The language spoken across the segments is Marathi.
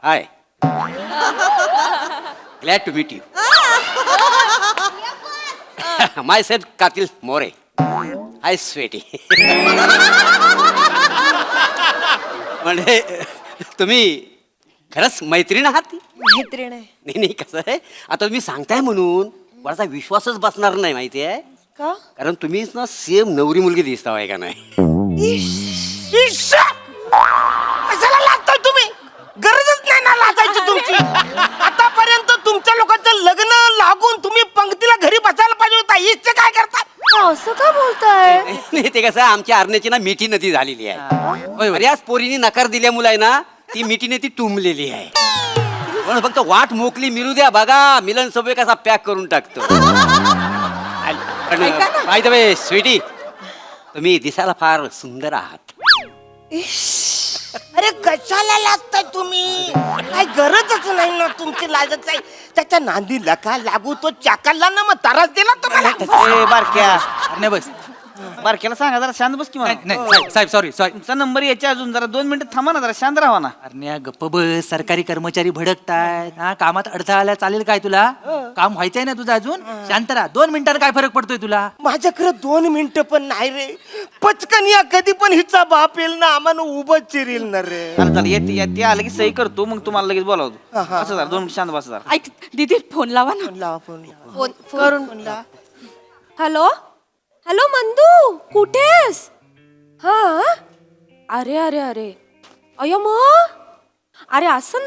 High. Glad to meet you. Myself Katil More. Hi Sweety. म्हणजे तुम्ही खरंच मैत्रीण आहात? मैत्रीण आहे. नाही नाही, कसं आहे, आता तुम्ही सांगताय म्हणून माझा विश्वासच बसणार नाही, माहिती आहे, का? कारण तुम्हीच ना सेम नवरी मुलगी दिसता आहे का नाही. कशाला लागताय तुम्ही? गरजच नाही ना लागायची तुमची. आतापर्यंत तुमच्या लोकांचं लग्न लागून तुम्ही पंक्तीला घरी बसायला पाहिजे होता. इच्छा काय करता? असं का बोलताय? नाही, ते कसं आहे, आमच्या आरण्याची ना मिठी नदी झालेली आहे. बऱ्याच पोरीने नकार दिल्यामुळे आहे ना, ती मिठी नदी तुंबलेली आहे. म्हणून फक्त वाट मोकली मिळू द्या, बघा मिलन सभे कसा पॅक करून टाकतो. माहिती आहे स्वीटी, तुम्ही दिसायला फार सुंदर आहात. अरे कशाला लागताय तुम्ही? काय गरजच नाही ना तुमची लाजच आहे. त्याच्या नांदी लका लागू तो चाकाला ना मग त्रास दिला तुम्हाला. बारक्या अरे बस बारक्याला सांगा जरा शांत बस किंवा नाही साहेब सॉरी तुमचा नंबर याच्या अजून जरा 2 मिनिटं थांबा ना, जरा शांत राहा ना. अरे गप्प बस. सरकारी कर्मचारी भडकतायत. हा, कामात अडथळा आला चालेल काय तुला? काम व्हायचंय ना तुझं अजून. शांत राहा. 2 मिनिटांना काय फरक पडतोय तुला? माझ्याकडे 2 मिनिटं पण नाही रे. पचकन या कधी पण हिचा बाप येईल ना, आम्हाला उभं चिरील ना रे. अरे चला येते आलं की सही करतो, मग तुम्हाला लगेच बोलावतो. असं जरा 2 मिनिट शांत बसा जरा. ऐक दीदी फोन लावा ना. लावा फोन. फोन करून हॅलो हॅलो मंदू, कुठेस? हा, अरे अरे अरे अय अरे असं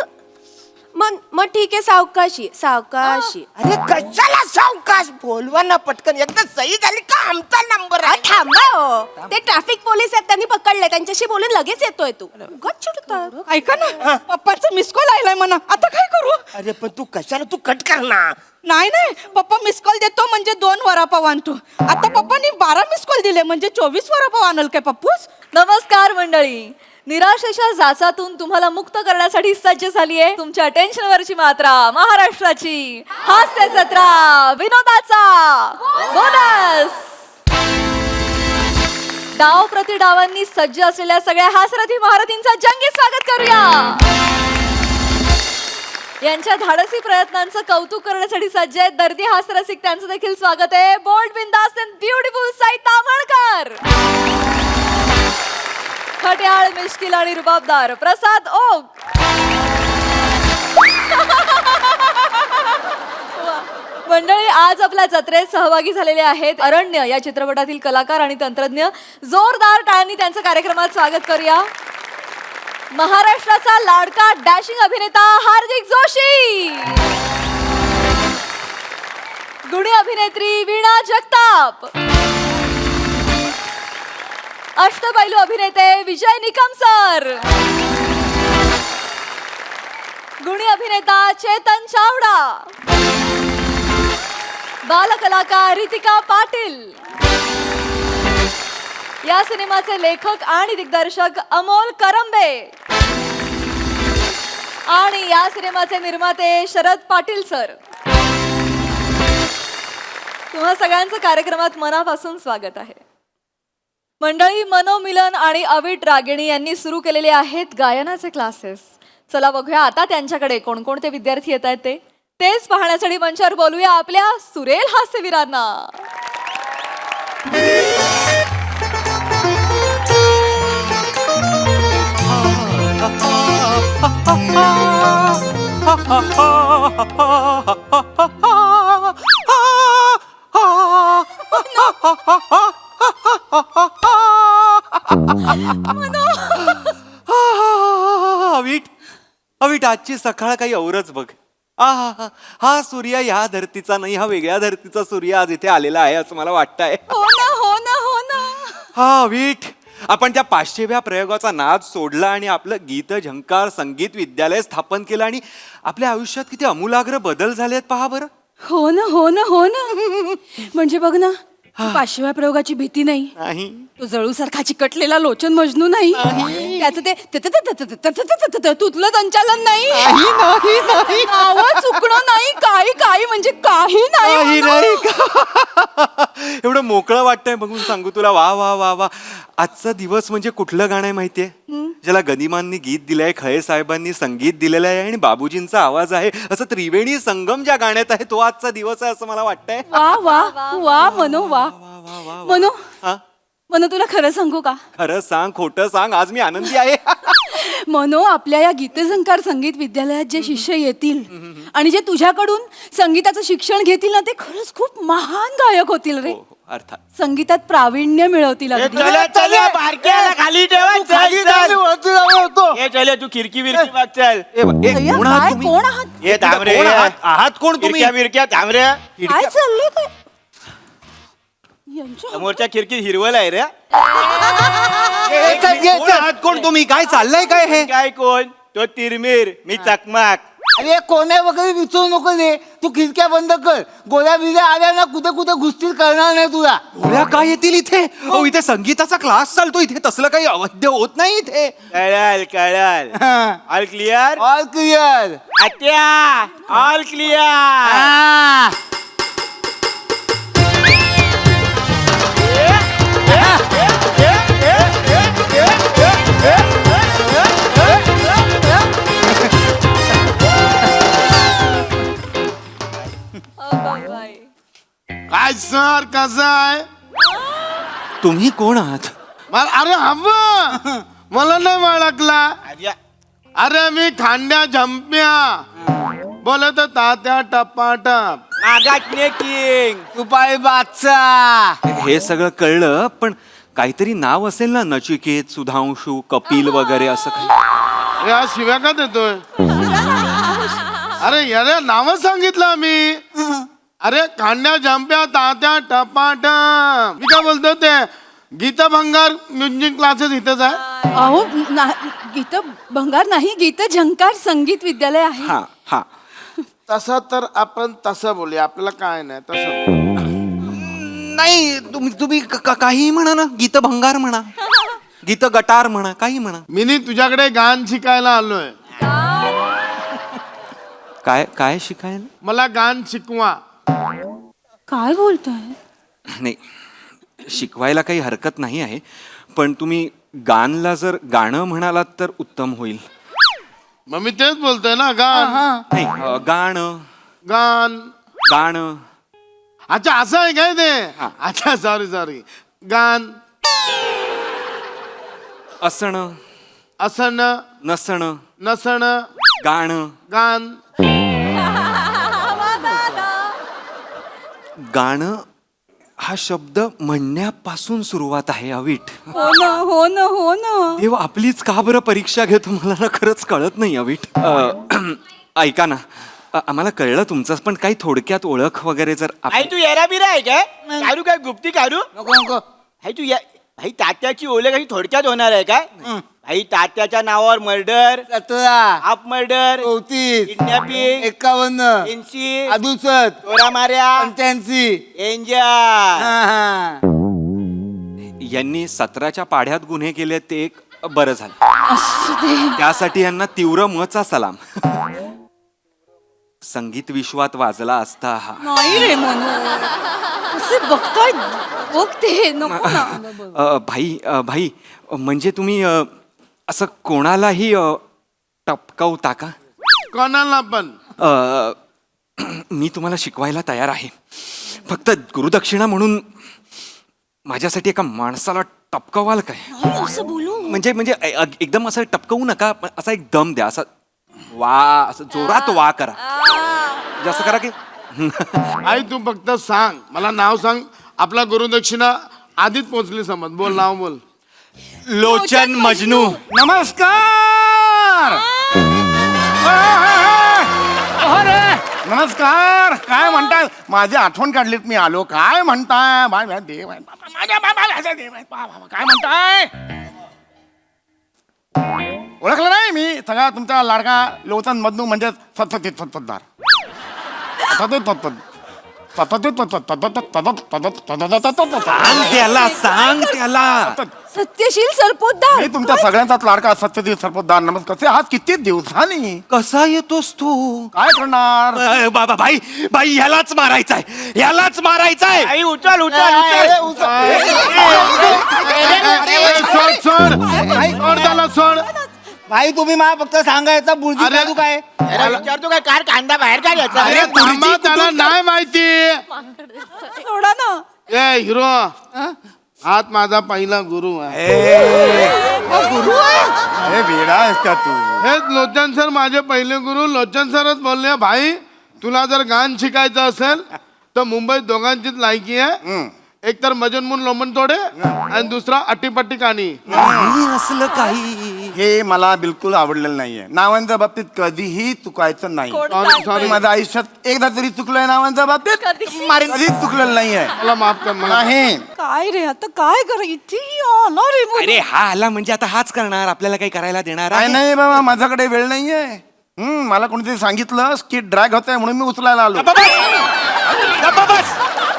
मग ठीक आहे, सावकाशी सावकाशी. अरे कशाला सावकाश? बोलवा ना पटकन. एकदा सही झाली का आमचा नंबर आहे. थांबा हो, ते ट्रॅफिक पोलीस आहेत, त्यांनी पकडले. त्यांच्याशी बोलून लगेच येतोय तू. उगाच चिडतात. ऐका ना, पप्पांचा मिस कॉल आलाय म्हणा. आता काय करू? अरे पण तू कशाला, तू कट कर ना. नाही पप्पा मिस कॉल देतो म्हणजे 2 वडापाव आणतो. आता पप्पांनी 12 मिस कॉल दिले म्हणजे 24 वडापाव आणल काय पप्पूस? नमस्कार मंडळी, निराशेच्या जाचातून तुम्हाला मुक्त करण्यासाठी सज्ज झाली आहे तुमच्या टेन्शनवरची मात्रा, महाराष्ट्राची हास्य जत्रा, विनोदाचा बोनस. डाव प्रति डावांनी सज्ज असलेल्या सगळ्या हास्यरथी महारथींचा जंगी स्वागत करूया. यांच्या धाडसी प्रयत्नांचं कौतुक करण्यासाठी सज्ज आहेत दर्दी हास्यरसिक, त्यांचं देखील स्वागत आहे. बोल्ड, बिंदास अँड ब्युटिफुल साई तामणकर. खट्याळ, मिश्किल आणि रुबाबदार प्रसाद ओक. मंडळी, आज आपल्या जत्रेत सहभागी झालेले आहेत अरण्य या चित्रपटातील कलाकार आणि तंत्रज्ञ. जोरदार टाळ्यांनी त्यांचं कार्यक्रमात स्वागत करूया. महाराष्ट्राचा लाडका डॅशिंग अभिनेता हार्दिक जोशी. गुणी अभिनेत्री वीणा जगताप. अष्टपैलू अभिनेते विजय निकम सर. गुणी अभिनेता चेतन चावडा. बालकलाकार रितिका पाटील. या सिनेमाचे लेखक आणि दिग्दर्शक अमोल करंबे आणि या सिनेमाचे निर्माते शरद पाटील सर. तुम्हा सगळ्यांचं कार्यक्रमात मनापासून स्वागत आहे. मंडळी, मनोमिलन आणि अविट रागिणी यांनी सुरू केलेले आहेत गायनाचे क्लासेस. चला बघूया आता त्यांच्याकडे कोणकोणते विद्यार्थी येत आहेत तेच पाहण्यासाठी मंचावर बोलूया आपल्या सुरेल हास्यवीरांना. अवीट अवीट, आजची सकाळ काही औरच बघ. हा सूर्य या धरतीचा नाही, हा वेगळ्या धरतीचा सूर्य आज इथे आलेला आहे असं मला वाटतंय. हो ना हो ना हो ना. हा अवीट, आपण त्या 500व्या प्रयोगाचा नाद सोडला आणि आपलं गीत झंकार संगीत विद्यालय स्थापन केलं आणि आपल्या आयुष्यात किती आमूलाग्र बदल झालेत पहा बरं. हो ना हो ना हो ना. म्हणजे बघ ना, 500व्या प्रयोगाची भीती नाही. नाही तो जळूसारखा चिकटलेला लोचन मजनू नाही. त्याचं ते तुतलं संचालन नाही. नावं चुकणं नाही. काही म्हणजे काही नाही नाही. एवढं मोकळं वाटतंय बघून सांगू तुला. वा वा वा वा. आजचा दिवस म्हणजे कुठलं गाणं आहे माहितीये? ज्याला गदिमांनी गीत दिलंय, खळे साहेबांनी संगीत दिलेलं आहे आणि बाबूजींचा आवाज आहे, असं त्रिवेणी संगम ज्या गाण्यात आहे तो आजचा दिवस आहे असं मला वाटतंय. वा वा वा मनो वा मनो हा? मनो तुला खरं सांगू का खरं सांग, खोटं सांग, आज मी आनंदी आहे. मनो आपल्या या गीतझंकार संगीत विद्यालयात जे शिष्य येतील आणि जे तुझ्याकडून संगीताचं शिक्षण घेतील ना ते खरंच खूप महान गायक होतील रे. हो, अर्थात. संगीतात प्रावीण्य मिळवतील अगदी. चला चला बारक्याला खाली ठेवा, चल, चल. हे चले तू खिडकी विरकी बघ, चल. अय्या, कोण आहात काय तुम्ही? कोण आहात हे थांब रे. कोण आहात कोण तुम्ही? खिडक्या बिरक्या थांब रे. काय चाललंय काय यांच्या समोरच्या खिडकीत हिरवल आहे रे. कोण आहात कोण तुम्ही? काय चाललंय काय हे? काय कोण? तो तिरमीर, मी चकमाक. अरे कोण्या वगैरे विचारू नको रे. तू खिडक्या बंद कर. गोळ्या बिल्या आल्या ना कुठे कुठे घुसतील करणार नाही तुला. गोळ्या काय येतील इथे? अहो, इथे संगीताचा क्लास चालतो, इथे तसलं काही अवैध होत नाही इथे. कळाल कळाल. All clear. All clear. आत्या ऑल क्लिअर. काय सर कसं आहे? तुम्ही कोण आहात? अरे हवं मला नाही ओळखला. अरे मी खांद्या झंप्या बोलत तात्या टपाटप. मागातले किंग. तुपाळी बादशाह. हे सगळं कळलं, पण काहीतरी नाव असेल ना, नचिकेत, सुधांशू, कपिल वगैरे असं काही. अरे हा शिव्या का देतोय? अरे यारे नाव सांगितलं आम्ही. अरे खांद्या झंप्या तात्या टपाटप. मी काय बोलतो ते गीता भंगार म्युझिक क्लासेस इथेच आहे. अहो गीत भंगार नाही गीत झंकार संगीत विद्यालय आहे. हा हा. तसं तर आपण तसं बोलूया, आपल्याला काय नाही तसं. नाही, तुम्ही काही म्हणा ना, गीत भंगार म्हणा, गीत गटार म्हणा, काही म्हणा. मी तुझ्याकडे गाण शिकायला आलोय. काय काय शिकायला? मला गाण शिकवा. काय बोलताय? नाही, शिकवायला काही हरकत नाही आहे, पण तुम्ही गाणला जर गाणं म्हणालात तर उत्तम होईल. मग मी तेच बोलतोय ना, गाण. नाही, गाणं गाण. गाणं. अच्छा असं आहे काय ते? अच्छा सॉरी. गाण. असणं, असणं. नसणं, नसणं. गाणं. गाण. गाणं हा शब्द म्हणण्यापासून सुरुवात आहे अवीट. हो ना हो ना हो ना. देव आपलीच का बरं परीक्षा घेतो मला ना खरंच कळत नाही अवीट. ऐका ना, आम्हाला कळलं तुमचं, पण काही थोडक्यात ओळख वगैरे जर आई तू येरा बिरा आहे काय? काढू काय गुप्ती काढू? नको नको. भाई तू भाई तात्याची ओळख अशी थोडक्यात होणार आहे काय? भाई तात्याच्या नावावर murder, 17 half murder, 34 kidnapping, 51 incy, 67 चोरा माऱ्या, 85. एंजल. यांनी 17च्या पाढ्यात गुन्हे केले ते एक बरं झालं. त्यासाठी यांना तीव्र मचा सलाम. संगीत विश्वात वाजला असता हा. नाही रे मनो असे बघताय बघते नको ना. भाई म्हणजे तुम्ही असं कोणालाही टपकावता का? कोणाला पण. मी तुम्हाला शिकवायला तयार आहे, फक्त गुरुदक्षिणा म्हणून माझ्यासाठी एका माणसाला टपकावाल काय? असं बोलू म्हणजे एकदम असं टपकवू नका, पण असा एक दम द्या, असं वा, असं जोरात वा करा, असं करा की. आई तू फक्त सांग, मला नाव सांग. आपला गुरुदक्षिणा आधीच पोहोचली समज. बोल नाव बोल. लोचन मजनू. नमस्कार. नमस्कार. काय म्हणताय? माझी आठवण काढलीत, मी आलो. काय म्हणताय? माझ्या देव आहे. माझ्या देव आहे. काय म्हणताय? ओळखलं नाही मी? सगळा तुमचा लाडका लोचन मधनू म्हणजे सततदार. सांग त्याला, सांग त्याला. सत्यशील सरपोतदार मी तुमच्या सगळ्यांचाच लाडका सत्यजित सरपोतदार. नमस्कार. कसे आहात? किती दिवसांनी कसा येतोस तू? काय करणार? बाबा भाई भाई, ह्यालाच मारायचाय, ह्यालाच मारायचाय. आई उचल उचल उचल. सोड सोड सोड त्याला, सोड. भाई तुम्ही मला फक्त सांगायचा बुर्जी अरे, काढू काय विचारतो काय कार कांदा बाहेर काय घ्यायचा? अरे थांबा, त्याला नाही माहिती. सोडा ना. ए हिरो, हात माझा पहिला गुरु आहे. हे वेडा आहेस का तू? हेच लोचन सर माझे पहिले गुरु. लोचन सरच बोलले, भाई तुला जर गाण शिकायचं असेल तर मुंबईत दोघांचीच लायकी आहे. एक तर मजनमून लोमन तोडे आणि दुसरा अट्टीपट्टी कानी. असलं काही हे मला बिलकुल आवडलेलं नाहीये. नावांच्या बाबतीत कधीही चुकायचं नाही. सॉरी. माझ्या आयुष्यात एकदा तरी चुकलंय नावांच्या बाबतीत. कधीच चुकलेलं नाहीये. मला माफ कर मला. नाही. काय रे आता काय कर इथे आला रे मुलगा. अरे हा आला म्हणजे आता हाच करणार, आपल्याला काही करायला देणार काय आहे? नाही बाबा, माझ्याकडे वेळ नाहीये. मला कोणीतरी सांगितलं स्किट ड्रॅग होत आहे म्हणून मी उचलायला आलो.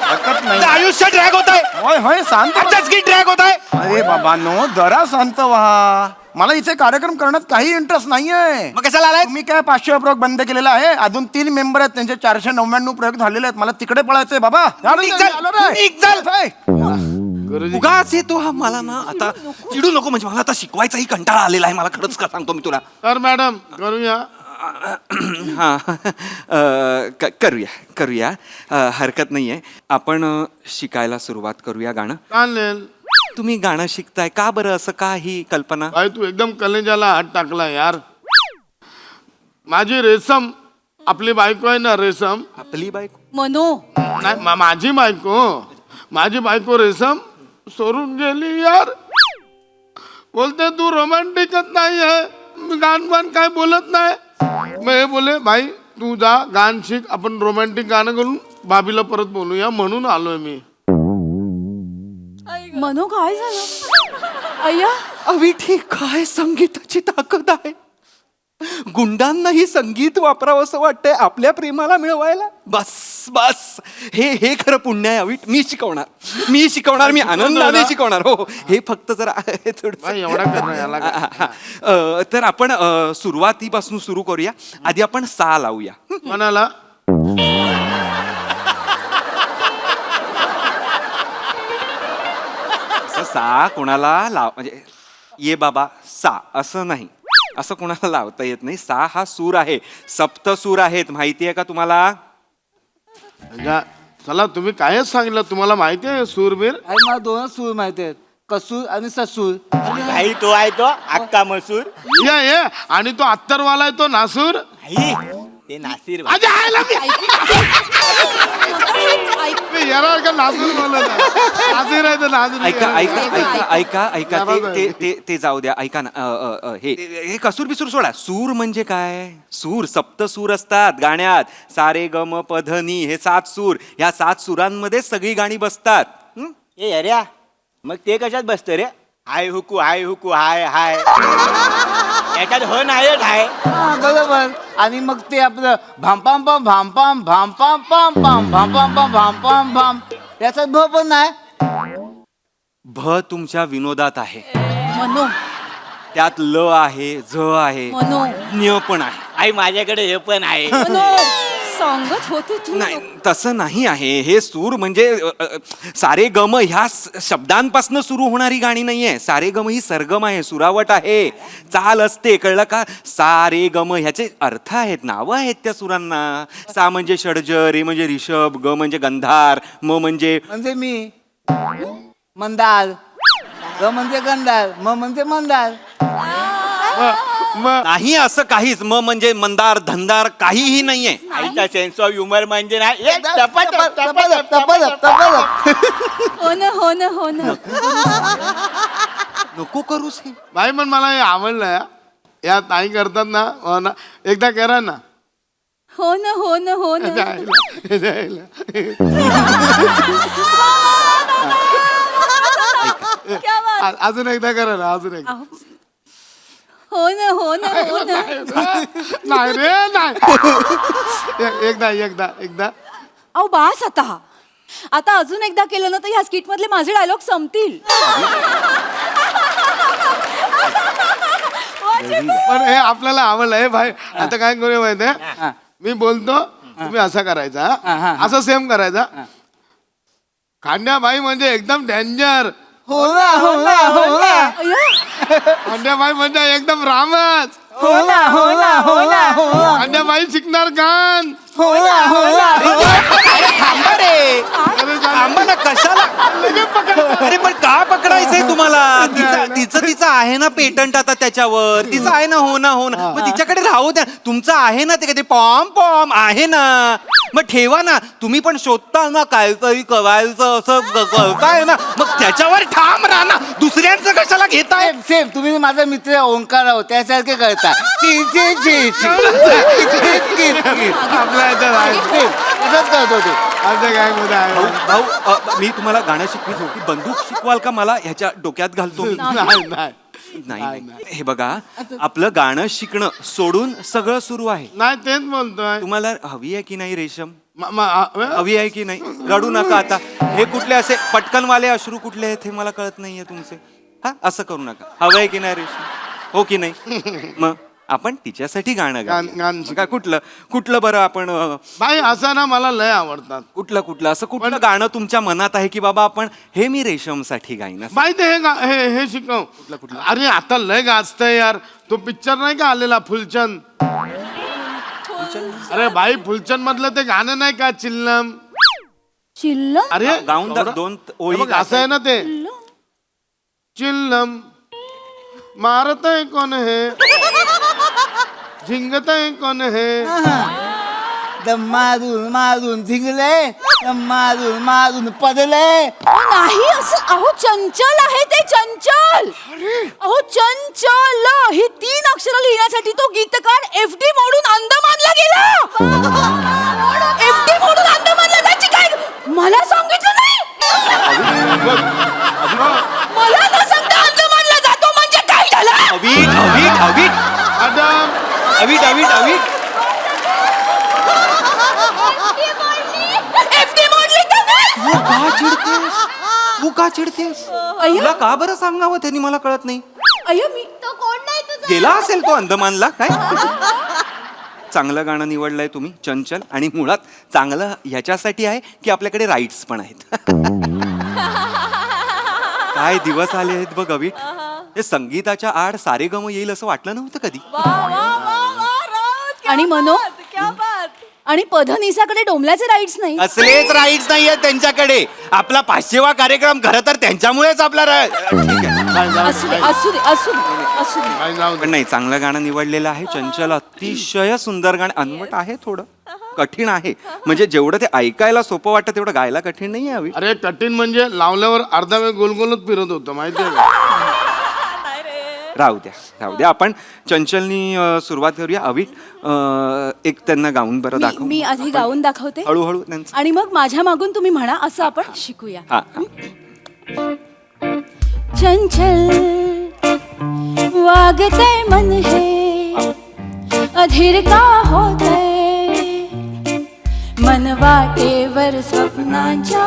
हरकत नाही. आयुष्य ड्रॅग होत आहे. होय होय शांत व्हा. ड्रॅग होत आहे. अरे बाबा नो, जरा शांत व्हा. मला इथे कार्यक्रम करण्यात काही इंटरेस्ट नाहीये. मग कशाला आलाय? तुम्ही काय 500 प्रयोग बंद केलेला आहे. अजून 3 मेंबर आहेत, त्यांचे 499 प्रयोग झालेले आहेत. मला तिकडे पळायचंय बाबा. निघ चल. काय? उगाच येतो हा मला ना. आता चिडू नको, म्हणजे मला आता शिकवायचाही कंटाळा आलेला आहे. मला खरंच का सांगतो मी तुला. तर मॅडम करूया. हा करूया करूया, हरकत नाहीये. आपण शिकायला सुरुवात करूया गाणं. चालेल. तुम्ही गाणं शिकताय का बरं? असं का ही कल्पना? भाई तू एकदम कलेजाला हात टाकला यार. माझी रेशम, आपली बायको आहे ना रेशम. आपली बायको? मनो नाही माझी बायको रेशम सोडून गेली यार. बोलते तू रोमॅन्टिकच नाही आहे, गाणं काय बोलत नाही. मग हे बोले भाई तू जा गाणं शिक, आपण रोमॅन्टिक गाणं करून भाभीला परत बोलूया म्हणून आलोय मी. मनो काय झालं अय्या. अविठी, काय संगीताची ताकद आहे. गुंडांनाही संगीत वापरावं असं वाटतंय आपल्या प्रेमाला मिळवायला. बस बस, हे खरं पुण्य आहे अविट. मी शिकवणार, मी आनंदाने शिकवणार. हो, हे फक्त जरा थोडं. भाई एवढा करणं याला तर आपण सुरुवातीपासून सुरू करूया. आधी आपण सा लावूया. म्हणाला. सा कोणाला लाव म्हणजे ये बाबा सा असं नाही, असं कोणाला लावता येत नाही. सा हा सूर आहे, सप्त सूर आहेत. माहिती आहे का तुम्हाला? चला तुम्ही कायच सांगितलं. तुम्हाला माहिती आहे सूरबीर? अरे मला 2च सूर माहिती आहेत, कसूर आणि ससूर. भाई तो आहे तो अक्का मसूर. ये आणि तो अत्तरवाला आहे तो नासूर. आई ते नासिर भाई. अरे आयला मी येणार का नासूर बोलत आहे. नासिर आहे तो नासूर. ऐका ऐका ऐका ऐका ऐका ते जाऊ द्या. ऐका ना, हे कसूर बिसूर सोडा. सूर म्हणजे काय? सूर, सप्त सूर असतात गाण्यात. सारे ग म प ध नी, हे 7 सूर. ह्या 7 सुरांमध्ये सगळी गाणी बसतात. ए अरे मग ते कशात बसत रे? हाय हुकू हाय हाय. याच्यात हो नाही हाय. बरोबर. आणि मग ते आपलं भामपाम पाम भामपाम भामपाम पाम पाम भामपाम पाम भामपाम भाम, याचा भ पण नाही. भ तुमच्या विनोदात आहे, मनो त्यात ल आहे, झ आहे, मनो न्य पण आहे. आई माझ्याकडे हे पण आहे. मनो सांगत होते तू. नाही, तसं नाही आहे. हे सूर म्हणजे सारे गम ह्या शब्दांपासून सुरू होणारी गाणी नाहीये. सारे गम ही सरगम आहे, सुरावट आहे, चाल असते. कळलं का? सारे गम ह्याचे अर्थ आहेत, नावं आहेत त्या सुरांना. सा म्हणजे षड्ज, रे म्हणजे ऋषभ, ग म्हणजे गंधार, म म्हणजे मी मंदार, ग म्हणजे गंधार, म म्हणजे मंदार. नाही असं काहीच. म म्हणजे मंदार, धंदार काहीही नाहीये. आईचा सेन्स ऑफ ह्युमर म्हणजे नाही. हो ना नको करूस हे. भाई पण मला हे आवडलं. या ताई करतात ना. हो ना, एकदा करा ना. हो ना जायला. अजून एकदा करा ना, अजून एकदा. हो ना नाही रे नाही. एकदा अहो बास आता अजून एकदा केलं ना तर ह्या स्किट मधले माझे डायलॉग संपतील. पण हे आपल्याला आवडलं हे भाई. आता काय करूया माहितीये, मी बोलतो तुम्ही असं करायचा, असं सेम करायचा. खांड्याबाई म्हणजे एकदम डेंजर, हो ना हो ना हो ना खांड्याबाई म्हणजे एकदम रामच, हो ना हो ना हो ना हो ना खांड्याबाई शिकणार गान. हो ना हो ना थांबा रे, थांबा ना, कशाला अरे पण का पकडायचंय तुम्हाला? तिचं आहे ना पेटंट आता त्याच्यावर, तिचं आहे ना, हो ना हो ना, मग तिच्याकडे राहू द्या. तुमचं आहे ना ते कधी पॉम पॉम आहे ना, मग ठेवा ना. तुम्ही पण शोधता ना काहीतरी करायचं असं करताय ना, मग त्याच्यावर ठाम राहा ना, दुसऱ्यांचं कशाला घेताय? सेम तुम्ही माझा मित्र ओंकार आहो त्यासारखे करता. आपल्या इथं आहे. तसंच करतो ते. आमच्या गँग मध्ये आहे. भाऊ मी तुम्हाला गाणं शिकवीत होती, बंदूक शिकवाल का मला? ह्याच्या डोक्यात घालतो मी. नाही नाही नाही हे बघा, आपलं गाणं शिकणं सोडून सगळं सुरू आहे. नाही तेच बोलतोय. तुम्हाला हवी आहे की नाही रेशम? म- हवी आहे की नाही? रडू नका आता. हे कुठले असे पटकनवाले अश्रू कुठले आहेत हे मला कळत नाहीये तुमचे. हा असं करू नका. हवं आहे की नाही रेशम? हो की नाही? मग आपण तिच्यासाठी गाणं गाणं का कुठलं कुठलं बरं आपण बाई असं ना मला लय आवडतात. कुठलं असं कुठलं गाणं तुमच्या मनात आहे की बाबा आपण हे मी रेशमसाठी गाईन असं? बाई ते हे शिकव. अरे आता लय गाजतंय यार. तो पिक्चर नाही का आलेला फुलचंद? अरे भाई फुलचंद मधलं ते गाणं नाही का चिल्लम? चिल्ल अरे गाऊन दोन ओळी बघ, असं आहे ना ते, चिल्लम मारतय कोण हे, झिंगतय कोण हे. दम मारून मारून झिंगले, दम मारून मारून पडले. नाही असं. अहो चंचल आहे ते, चंचल. अहो चंचल ही 3 अक्षरं लिहिण्यासाठी तो गीतकार FD मोडून अंदमानला गेला. FD मोडून अंदमानला जायची काय मला सांगितलं नाही? मला न सांगता अंदमानला जातो म्हणजे काय झालं? अवीट adam FD मोडली त्याने. तू का चिडतेस? तुला का बरं सांगावं त्यांनी मला कळत नाही. अय्यो मी गेला असेल तो अंदमानला काय? चांगलं गाणं निवडलंय तुम्ही, चंचल. आणि मुळात चांगलं ह्याच्यासाठी आहे की आपल्याकडे राईट्स पण आहेत. काय दिवस आले आहेत बघ अवीट. हे संगीताच्या आड सारेगम येईल असं वाटलं नव्हतं कधी. आणि मनो आणि पधनिसाकडे डोंबल्याचे राईट्स नाही. असलेच राईट्स नाहीये त्यांच्याकडे. आपला 500वा कार्यक्रम खरं तर त्यांच्यामुळेच आपला ठीक आहे. असू दे असू दे असू दे असू दे. काय जाऊ दे. पण नाही, चांगलं गाणं निवडलेलं आहे चंचल. अतिशय सुंदर गाणं. अनवट आहे, थोडं कठीण आहे. म्हणजे जेवढं ते ऐकायला सोपं वाटतं तेवढं गायला कठीण नाही आहे. अरे कठीण म्हणजे लावल्यावर अर्धा वेळ गोलगोलच फिरत होतं माहितीये का? राहू द्या. आपण चंचलनी सुरुवात करूया. अवीट एक त्यांना गाऊन बरं दाखव. मी आधी गाऊन दाखवते हळूहळू त्यांचं. आणि मग माझ्या मागून तुम्ही म्हणा असं आपण शिकूया. हा. चंचल वागते मन हे अधीर का होते, मन वाटेवर स्वप्नांच्या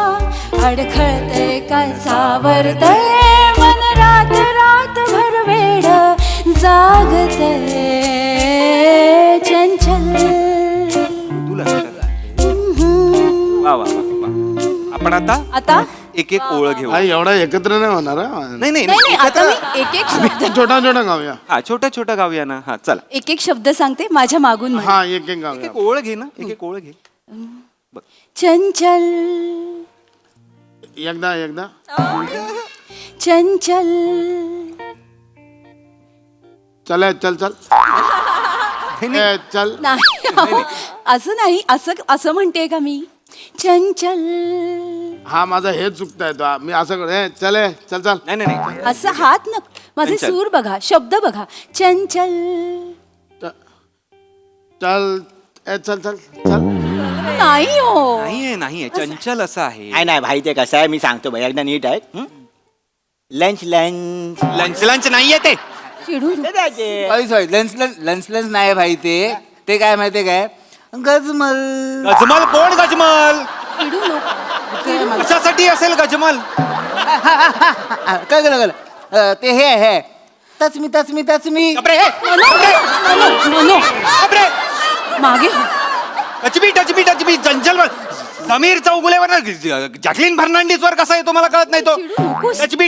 अडखळते काय सावरतय, मन रात रातभर वेड जागते चंचल. तुला वा वा वा. आपण आता एक ओळ घेऊ. भाई एवढा एकत्र नाही होणार हा? नाही नाही नाही आता मी एक एक शब्द छोटा छोटा गाऊया. हा छोटा गाऊया ना. हा चला. एक एक शब्द सांगते माझ्या मागून म्हणा. हा एक एक गाऊया. एक ओळ घे ना. एक ओळ घे. चंचल एकदा चंचल चल चल. नाही अहो, असं नाही. असं म्हणते का मी? चंचल हा माझा हे चुकताय तो. मी असं चल नाही. असं हात न माझे चंचल. सूर बघा, शब्द बघा. चंचल चल. नाही हो. नाहीये चंचल असं आहे. नाही भाई ते कसं आहे मी सांगतो भाई एकदा नीट आहे. लंच लंच नाहीये ते. चिडू नको. सॉरी लंच नाही भाई. ते काय माहितीये काय? गजमल. गजमल कोण गजमल? चिडू नको. कशासाठी असेल गजमल? कळलं ते हे टच मी बापरे, हे! मनो बापरे! मागे टचबी चंचल समीर चौगुलेवर जॅकलिन फर्नांडिसवर कसा येतो मला कळत नाही तो. चिडू नकोस. टचबी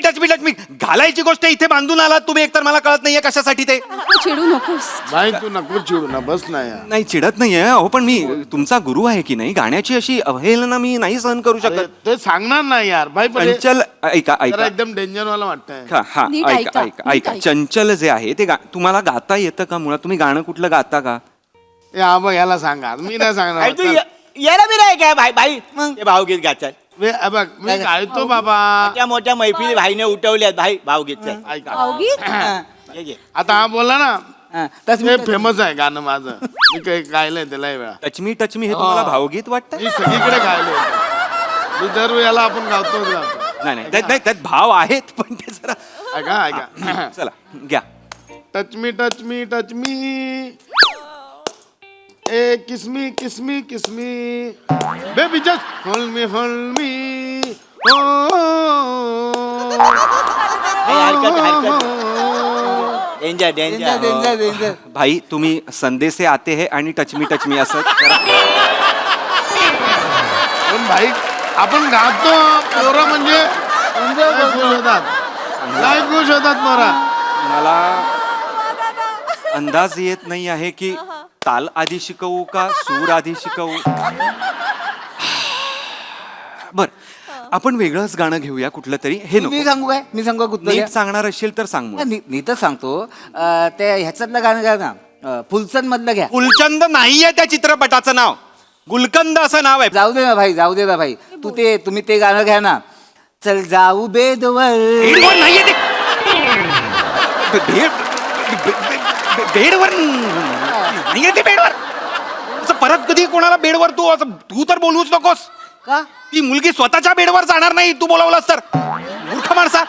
घालायची गोष्ट इथे बांधून आलात तुम्ही, एकतर मला कळत नाहीये कशासाठी ते. तू चिडू नकोस. भाई तू नको चिडू ना, बस ना यार. नाही चिडत नाहीये अहो, पण मी तुमचा गुरु आहे की नाही, गाण्याची अशी अवहेलना मी नाही सहन करू अरे, शकत. ते सांगणार नाही यार भाई, पण हे चंचल ऐका जरा ऐका एकदम डेंजर वाला वाटतंय. हा नीट ऐका ऐका, ऐका नीट ऐका ऐका. चंचल जे आहे ते तुम्हाला गाता येतं का? मुळात तुम्ही गाणं कुठलं गाता का? ए, हा बघ याला सांगा, मी नाही सांगणार. तू याला बी नाही काय भाई भाई ते भावगीत गातात. बघ मी गायतो बाबा. मोठ्या मोठ्या मैफिली भाईने उठवल्यात भाई भावगीत ऐका अवघी आता हा बोलला ना, टच ते फेमस आहे गाणं माझं. मी काही गायलंय त्याला वेळा. टचमी हे तुम्हाला भावगीत वाटतं? मी सगळीकडे गायलोय. मी दरवेळी याला आपण गावतो. नाही त्यात भाव आहेत पण ते जरा ऐका चला घ्या. Touch me a kiss me baby just hold me danger danger. भाई तुम्ही संदेशे आते है आणि टचमी असं करा. पण भाई आपण गातो पोरं म्हणजे लय खुश होतात पोरा. मला अंदाज येत नाही आहे की ताल आधी शिकवू का सूर आधी शिकवू. बर आपण वेगळंच गाणं घेऊया कुठलं तरी. हे मी नको सांगू कुठलं नीट सांगणार असेल तर सांग मला. मी तर सांगतो ते ह्याच्यातलं गाणं घ्या ना, फुलचंद मधलं घ्या. गुलचंद नाहीये त्या चित्रपटाचं नाव, गुलकंद असं नाव आहे. जाऊ दे ना भाई तुम्ही ते गाणं घ्या ना. चल जाऊ बेदवर. बेडवर नाहीये ते. बेडवर नाहीये ते. बेडवर असं परत कधी कोणाला बेडवर तू तर बोलूच नकोस. का ती मुलगी स्वतःच्या बेडवर जाणार नाही तू बोलावलास तर. मूर्ख माणसा.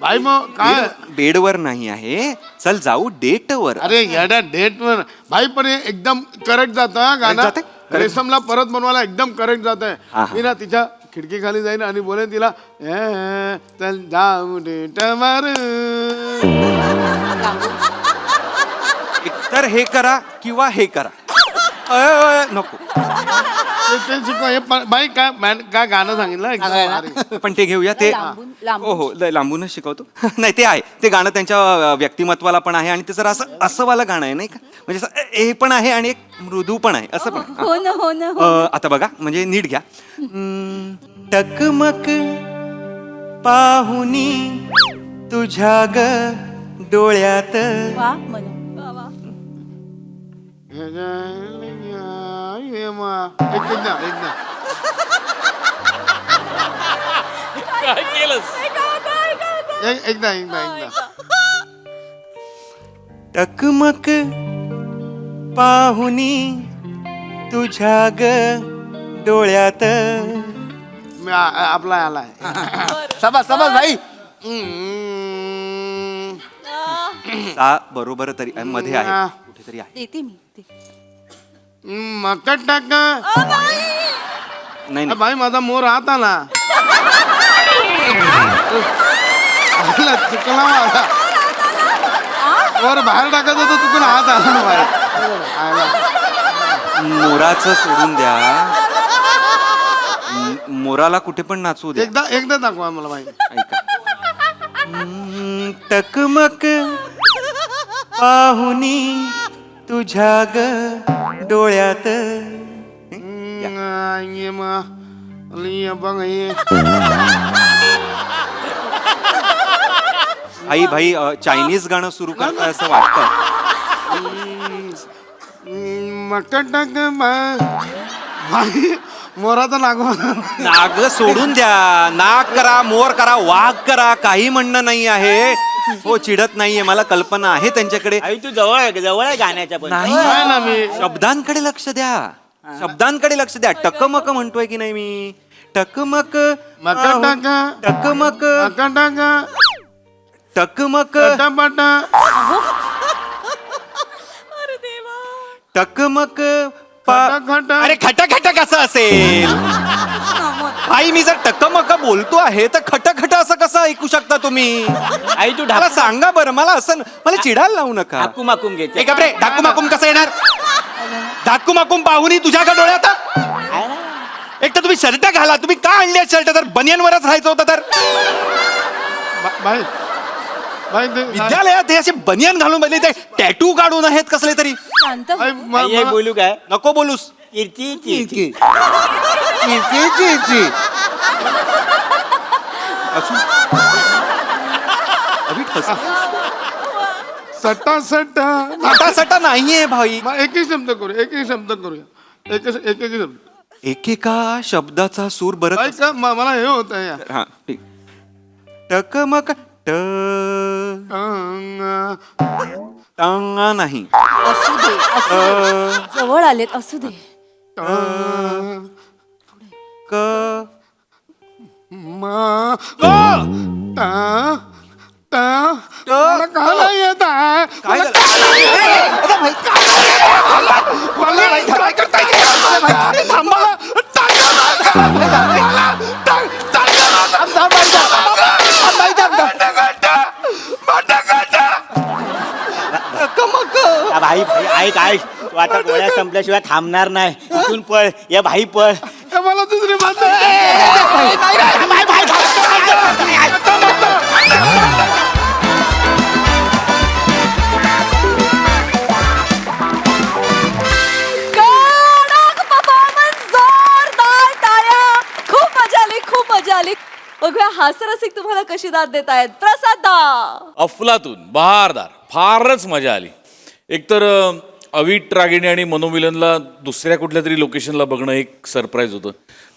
भाई मग काय बेडवर नाही आहे, चल जाऊ डेटवर. अरे येड्या डेटवर भाई, पण हे एकदम करेक्ट जातं गाणं. जातंय? Correct. रेशमला परत बनवायला एकदम करेक्ट जात हा, आहे. हा. मी ना तिच्या खिडकी खाली जाईन आणि बोलेन तिला चल जाऊ डेटवर. एकतर हे करा किंवा हे करा. नको ते शिकवा. हे बाई काय गाणं सांगितलं एकदम भारी. पण ते घेऊया ते. लांबून. हो हो लांबूनच शिकवतो. नाही ते आहे, ते गाणं त्यांच्या व्यक्तिमत्वाला पण आहे आणि ते जरा असं वालं गाणं आहे नाही का, म्हणजे असं हे पण आहे आणि एक मृदू पण आहे असं पण. हो ना आता बघा म्हणजे नीट घ्या. टकमक पाहुनी तुझ्या ग डोळ्यात. वा मनो. एकदा टकमक पाहुनी तुझ्या ग डोळ्यात. आपला आलाय. सबस भाई. सा बरोबर तरी मध्ये आहे कुठेतरी आहे. देते मी ते. मकट टाक नाही नाही. भाई माझा मोर हात आला. चुकला माझा मोर बाहेर टाकायचा तर चुकून हात आला बाहेर. मोराचं सोडून द्या, मोराला कुठे पण नाचू द्या. एकदा दाखवा मला भाई. ऐका. टकमक पाहुनी तुझ्या ग डोळ्यात. बघ हे आई भाई चायनीज गाणं सुरू करताय असं वाटतं. मकट टाक भाई. मोराचा लागू नाग सोडून द्या. नाग करा, मोर करा, वाघ करा, काही म्हणणं नाही आहे. हो चिडत नाहीये, मला कल्पना आहे त्यांच्याकडे. आई तू जवळ आहे गाण्याच्या पण. नाही ना मी. शब्दांकडे लक्ष द्या, शब्दांकडे लक्ष द्या. टकमक म्हणतोय की नाही मी. टकमक मकट टाक टकमक मकट टाक टकमक पटापट टकमक खटा अरे खटा कसं असेल आई? मी जर टकमक बोलतो आहे तर खट असं कसं ऐकू शकता तुम्ही? आई तू मला सांगा बरं, मला असं मला चिडायला लावू नका. माकूम घेते ढाकू माकूम कसं येणार? ढाकू माकूम पाहुनी तुझ्या का डोळ्यात? एक तर तुम्ही शर्ट घाला. तुम्ही का आणले शर्ट? तर बनियनवरच राहायचं होतं तर. भाई भाई विद्यालयात हे असे बनियन घालून बसले, ते टॅटू काढून आहेत कसले तरी. शांत भाई, बोलू काय? नको बोलूस. कीर्ती सट्टा सटा नाहीये भाई. एक ही शब्द करूया एक शब्द. एकेका शब्दाचा सूर बरं भाई का मला हे होत आहे यार. हा ठीक. टकमक टांगा नाही. असू दे जवळ आलेत असू दे. क मला का नाही येत आहे? काय झालं? भाई ऐक तू आता गोळ्या संपल्याशिवाय थांबणार नाही. इथून पळ या भाई पळ. मला दुसरी बात जोरदार टाळ्या. खूप मजा आली. बघूया हास्यरसिक तुम्हाला कशी दाद देत आहेत. प्रसाद दा. अफलातून बहारदार, फारच मजा आली. एकतर अविट रागिणी आणि मनोमिलनला दुसऱ्या कुठल्या तरी लोकेशनला बघणं एक सरप्राईज होतं.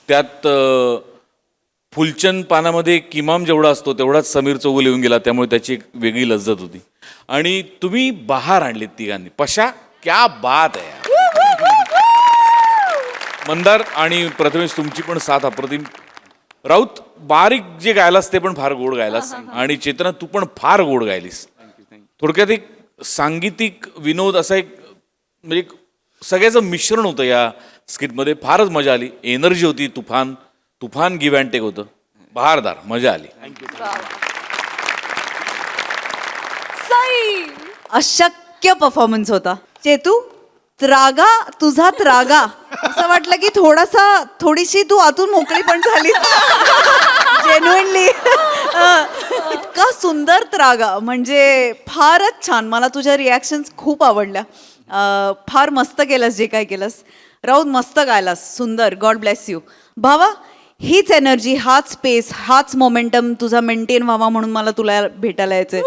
त्यात फुलचंद पानामध्ये किमाम जेवढा असतो तेवढाच समीर चौगुले येऊन गेला, त्यामुळे त्याची एक वेगळी लज्जत होती. आणि तुम्ही बहार आणलीत तिघांनी. पशा क्या बात आहे. मंदार आणि प्रथमेश तुमची पण साथ अप्रतिम. राऊत बारीक जे गायलास ते पण फार गोड गायलास. आणि चेतना तू पण फार गोड गायलीस. थोडक्यात एक सांगीतिक विनोद असा एक म्हणजे सगळ्याचं मिश्रण होतं या स्किटमध्ये. फारच मजा आली. एनर्जी होती. तुफान गिव्ह अँड टेक होतं. बहारदार, मजा आली. अशक्य परफॉर्मन्स होता. चेतू तुझा त्रागा असं वाटलं की थोडीशी तू आतून मोकळी पण झाली. जेन्युइनली इतका सुंदर त्रागा, म्हणजे फारच छान. मला तुझ्या रिॲक्शन्स खूप आवडल्या. फार मस्त केलंस जे काय केलंस. राऊत मस्त गायलास. सुंदर. God bless you. भावा, हीच एनर्जी, हाच स्पेस, हाच मोमेंटम तुझा मेंटेन व्हावा म्हणून मला तुला भेटायला यायचंय.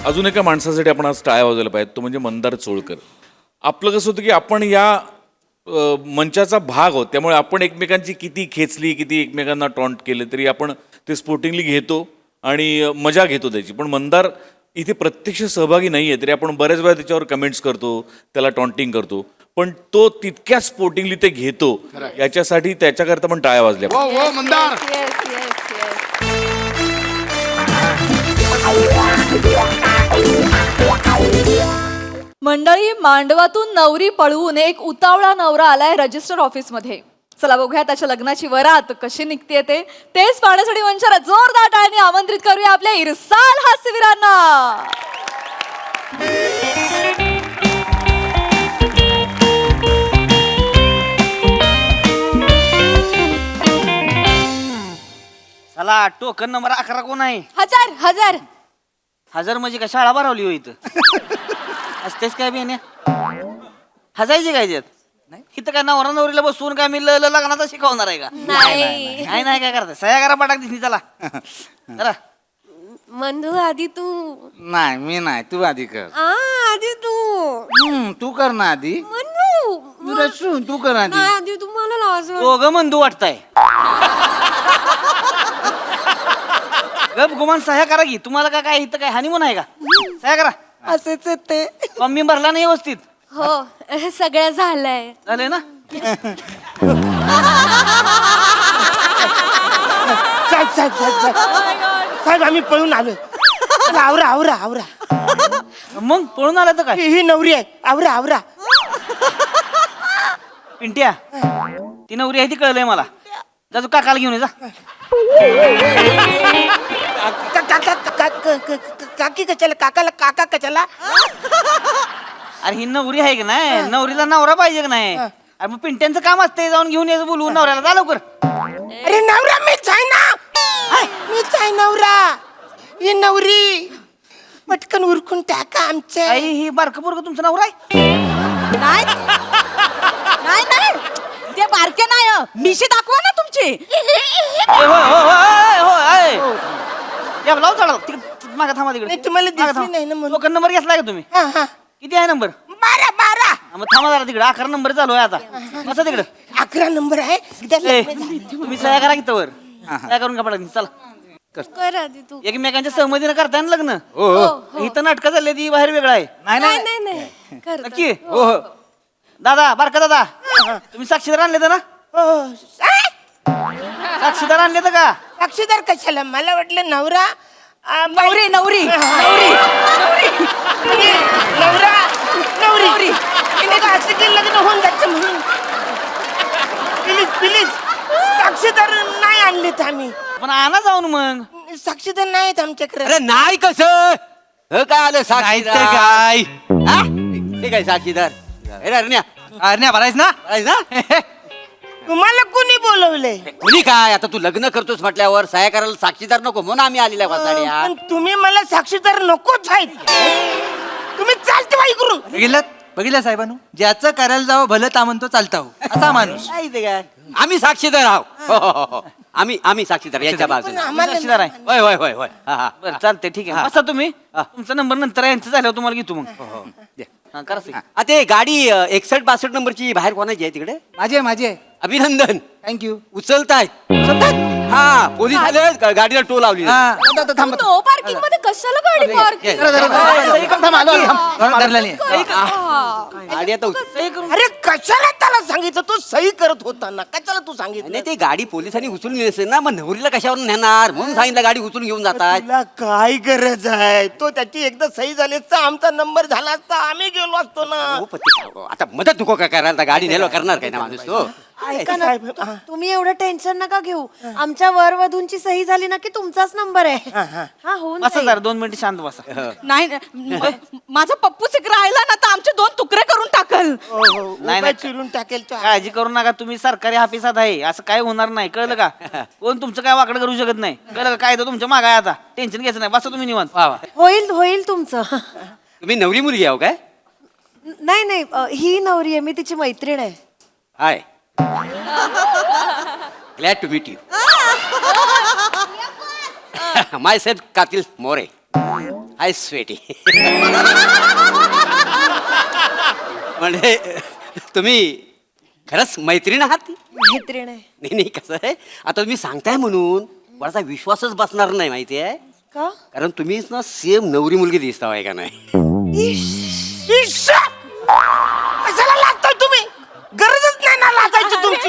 अजून एका माणसासाठी आपण आज टाळ्या वाजवायला पाहिजे, तो म्हणजे मंदार चोळकर. आपलं कसं होतं की आपण या मंचाचा भाग आहोत, त्यामुळे आपण एकमेकांची किती खेचली, किती एकमेकांना टॉन्ट केले तरी आपण ते स्पोर्टिंगली घेतो आणि मजा घेतो त्याची. पण मंदार इथे प्रत्यक्ष सहभागी नाही आहे तरी आपण बऱ्याच वेळा त्याच्यावर कमेंट्स करतो, त्याला टॉन्टिंग करतो, पण तो तितक्या स्पोर्टिंगली ते घेतो. याच्यासाठी त्याच्याकरता पण टाळ्या वाजल्या. मंदार मंडळी, मांडवातून नवरी पळवून एक उतावळा नवरा आलाय रजिस्टर ऑफिस मध्ये. चला बघूया त्याच्या लग्नाची वरात कशी निघते तेच पाहण्यासाठी मंचाला जोरदार टाळ्यांनी आमंत्रित करूया आपल्या इरसाल हास्यवीरांना. चला, टोकन नंबर 11 कोण आहे? हजार म्हणजे काय शाळा भरवली हो इथं? असतेच काय बेने हजायचे काय त्यात? इथं काय नवरा नवरीला बसून काय मी लग्नाचा शिकवणार आहे का? नाही नाही काय करता. सह्या करा पटाक दिसली. चला जरा मंदू आधी तू. नाही मी नाही, तू आधी कर. आधी तू. तू कर ना आधी. मंदू तू कर आधी. आधी तुम्हाला लाज दोघं मंदू वाटताय. गप गुमान सह्या करा की तुम्हाला काय इथं काय हानिमून आहे का सह्या करा असेच ते फॉर्म भरला नाही व्यवस्थित हो सगळं झालंय झालंय ना साहेब साहेब साहेब साहेब साहेब आम्ही पळून आलो आवरा आवरा आवरा मग पळून आला तर काय ही नवरी आहे आवरा आवरा पिंट्या ती नवरी आहे ती कळलंय मला जा तू काकाला घेऊन ये जा काकी कशाला काकाला काका कशाला अरे ही नवरी आहे की नाही नवरीला नवरा पाहिजे की नाही अरे मग पिंट्यांचं काम असते जाऊन घेऊन यायचं बोलवून नवऱ्याला जा लवकर अरे नवरा मीच आहे ना मीच आहे नवरा ही नवरी पटकन उरकून टाका आमचे आई ही बारकं पोरगं तुमचं नवरा आहे नाही नाही नाही ते बारके नाही मिशी दाखवा ना तुमची या लाव चढा तिकडे मागा थांबा तिकडे नाही, तुम्हाला मागं दिसली थांबा. नाही ना म्हणून. लोकं नंबर घेतलाय का तुम्ही हा, हा. किती आहे नंबर 12 12 मग थांबा जरा तिकडे 11 नंबर चालू आहे आता कसं तिकडे 11 नंबर आहे ए, तुम्ही सह्या करा की तवर सह्या करून कपडा चला कर आधी तू एकमेकांच्या सहमतीनं करताय ना लग्न हो इथं नाटकं चालली ती बाहेर वेगळं आहे नाही नाही नाही कर नक्की हो हो दादा बारका दादा तुम्ही साक्षीदार आणले तर ना हो. साक्षीदार आणले तर का साक्षीदार कशाला मला वाटलं नवरा नवरी नवरी नवरी नवरा नवरी असं की लग्न होऊन जातं म्हणून प्लीज प्लीज साक्षीदार नाही आणलेत आम्ही पण आणा जाऊन मग साक्षीदार नाहीत आमच्याकडे अरे नाही कसं काय आलं साक्षीदार नाहीतर काय? हा? ते काय साक्षीदार अरे अरण्या अरे भरायच ना ना तुम्हाला कोणी बोलवले कोणी काय आता तू लग्न करतोस म्हटल्यावर सह्या करायला साक्षीदार नको म्हणून आम्ही आलेल्या वासाड्या पण तुम्ही मला साक्षीदार नकोच आहेत तुम्ही चालते बाई करून बघितलं साहेबांनो ज्याचं करायला जावं भलं ता म्हणतो चालता हो असा माणूस आम्ही साक्षीदार आहोत हो, हो, हो, हो. आम्ही साक्षीदार याच्या बाजूने साक्षीदार आहे होय होय होय होय हा हा बरं चालतंय ठीक आहे बसा तुम्ही तुमचा नंबर नंतर यांचं झाल्यावर तुम्हाला घेतो मग हा, करा सही. आ, ते गाडी 61-62 नंबरची बाहेर कोणाची आहे तिकडे माझे अभिनंदन थँक्यू उचलतायत हा पोलीस आले गाडीला टोल लावली नो पार्किंग मध्ये कशाला गाडी पार्क धरला नाही गाडी आता उचल- अरे कशाला त्याला सांगितलं तो सही करत होता ना कशाला तू सांगितलं नाही ते गाडी पोलिसांनी उचलून नेली असेल ना मग नवरीला कशावर नेणार म्हणून सांगितलं गाडी उचलून घेऊन जातात तुला काय गरज आहे तो त्याची एकदा सही झाली असता आमचा नंबर झाला असता आम्ही गेलो असतो ना हो, पण ते- आता मदत नको काय करायला गाडी नेलो करणार काय ना माणूस तो ऐका ना साहेब, हा. तुम्ही एवढं टेन्शन नका घेऊ आमच्या वर वधूंची सही झाली ना की तुमचाच नंबर आहे हा होऊन बसा जाईल. जरा 2 मिनिट शांत बसा नाही माझा पप्पू सिक राहिला ना तर आमचे 2 तुकडे करून टाकल नाही, उभा चिरून टाकेल तो काळजी करू नका तुम्ही सरकारी हापिसात आहे असं काय होणार नाही कळलं का कोण तुमचं काय वाकडं करू शकत नाही कळलं का काय तर तुमच्या मागा आहे आता टेन्शन घ्यायचं नाही बसा तुम्ही निवांत होईल होईल तुमचं तुम्ही नवरी मुलगी आहो काय नाही नाही ही नवरी आहे मी तिची मैत्रीण आहे hi glad to meet you myself Katil More hi Sweety म्हणजे तुम्ही खरंच मैत्रीण आहात मैत्रीण आहे नाही नाही कसं आहे आता तुम्ही सांगताय म्हणून माझा विश्वासच बसणार नाही माहिती आहे का कारण तुम्हीच ना सेम नवरी मुलगी दिसता आहे का नाही इश्श! कशाला लागताय तुम्ही गरजच नाही ना लागायची तुमची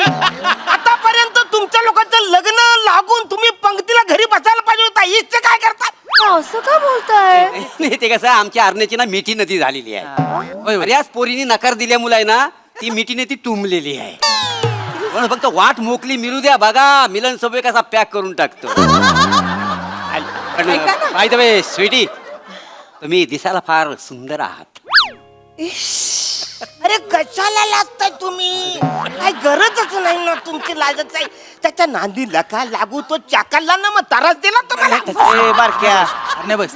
आतापर्यंत तुमच्या लोकांचं लग्न लागून तुम्ही पंक्तीला घरी बसायला पाहिजे होता इच्छा काय करता असं का बोलताय नाही ते कसं आहे, आमच्या आरण्याची ना मिठी नदी झालेली आहे बऱ्याच पोरीने नकार दिल्यामुळे आहे ना ती मिठी नदी तुंबलेली आहे म्हणून फक्त वाट मोकली मिळू द्या बघा मिलन सभे कसा पॅक करून टाकतो बाय द वे स्वीटी तुम्ही दिसायला फार सुंदर आहात अरे कशाला लागताय तुम्ही काय गरजच नाही ना तुमची लाजच आहे त्याच्या नांदी लका लागू तो चाकाला ना मग ताराच दिला तुम्हाला ए, बारक्या अरे बस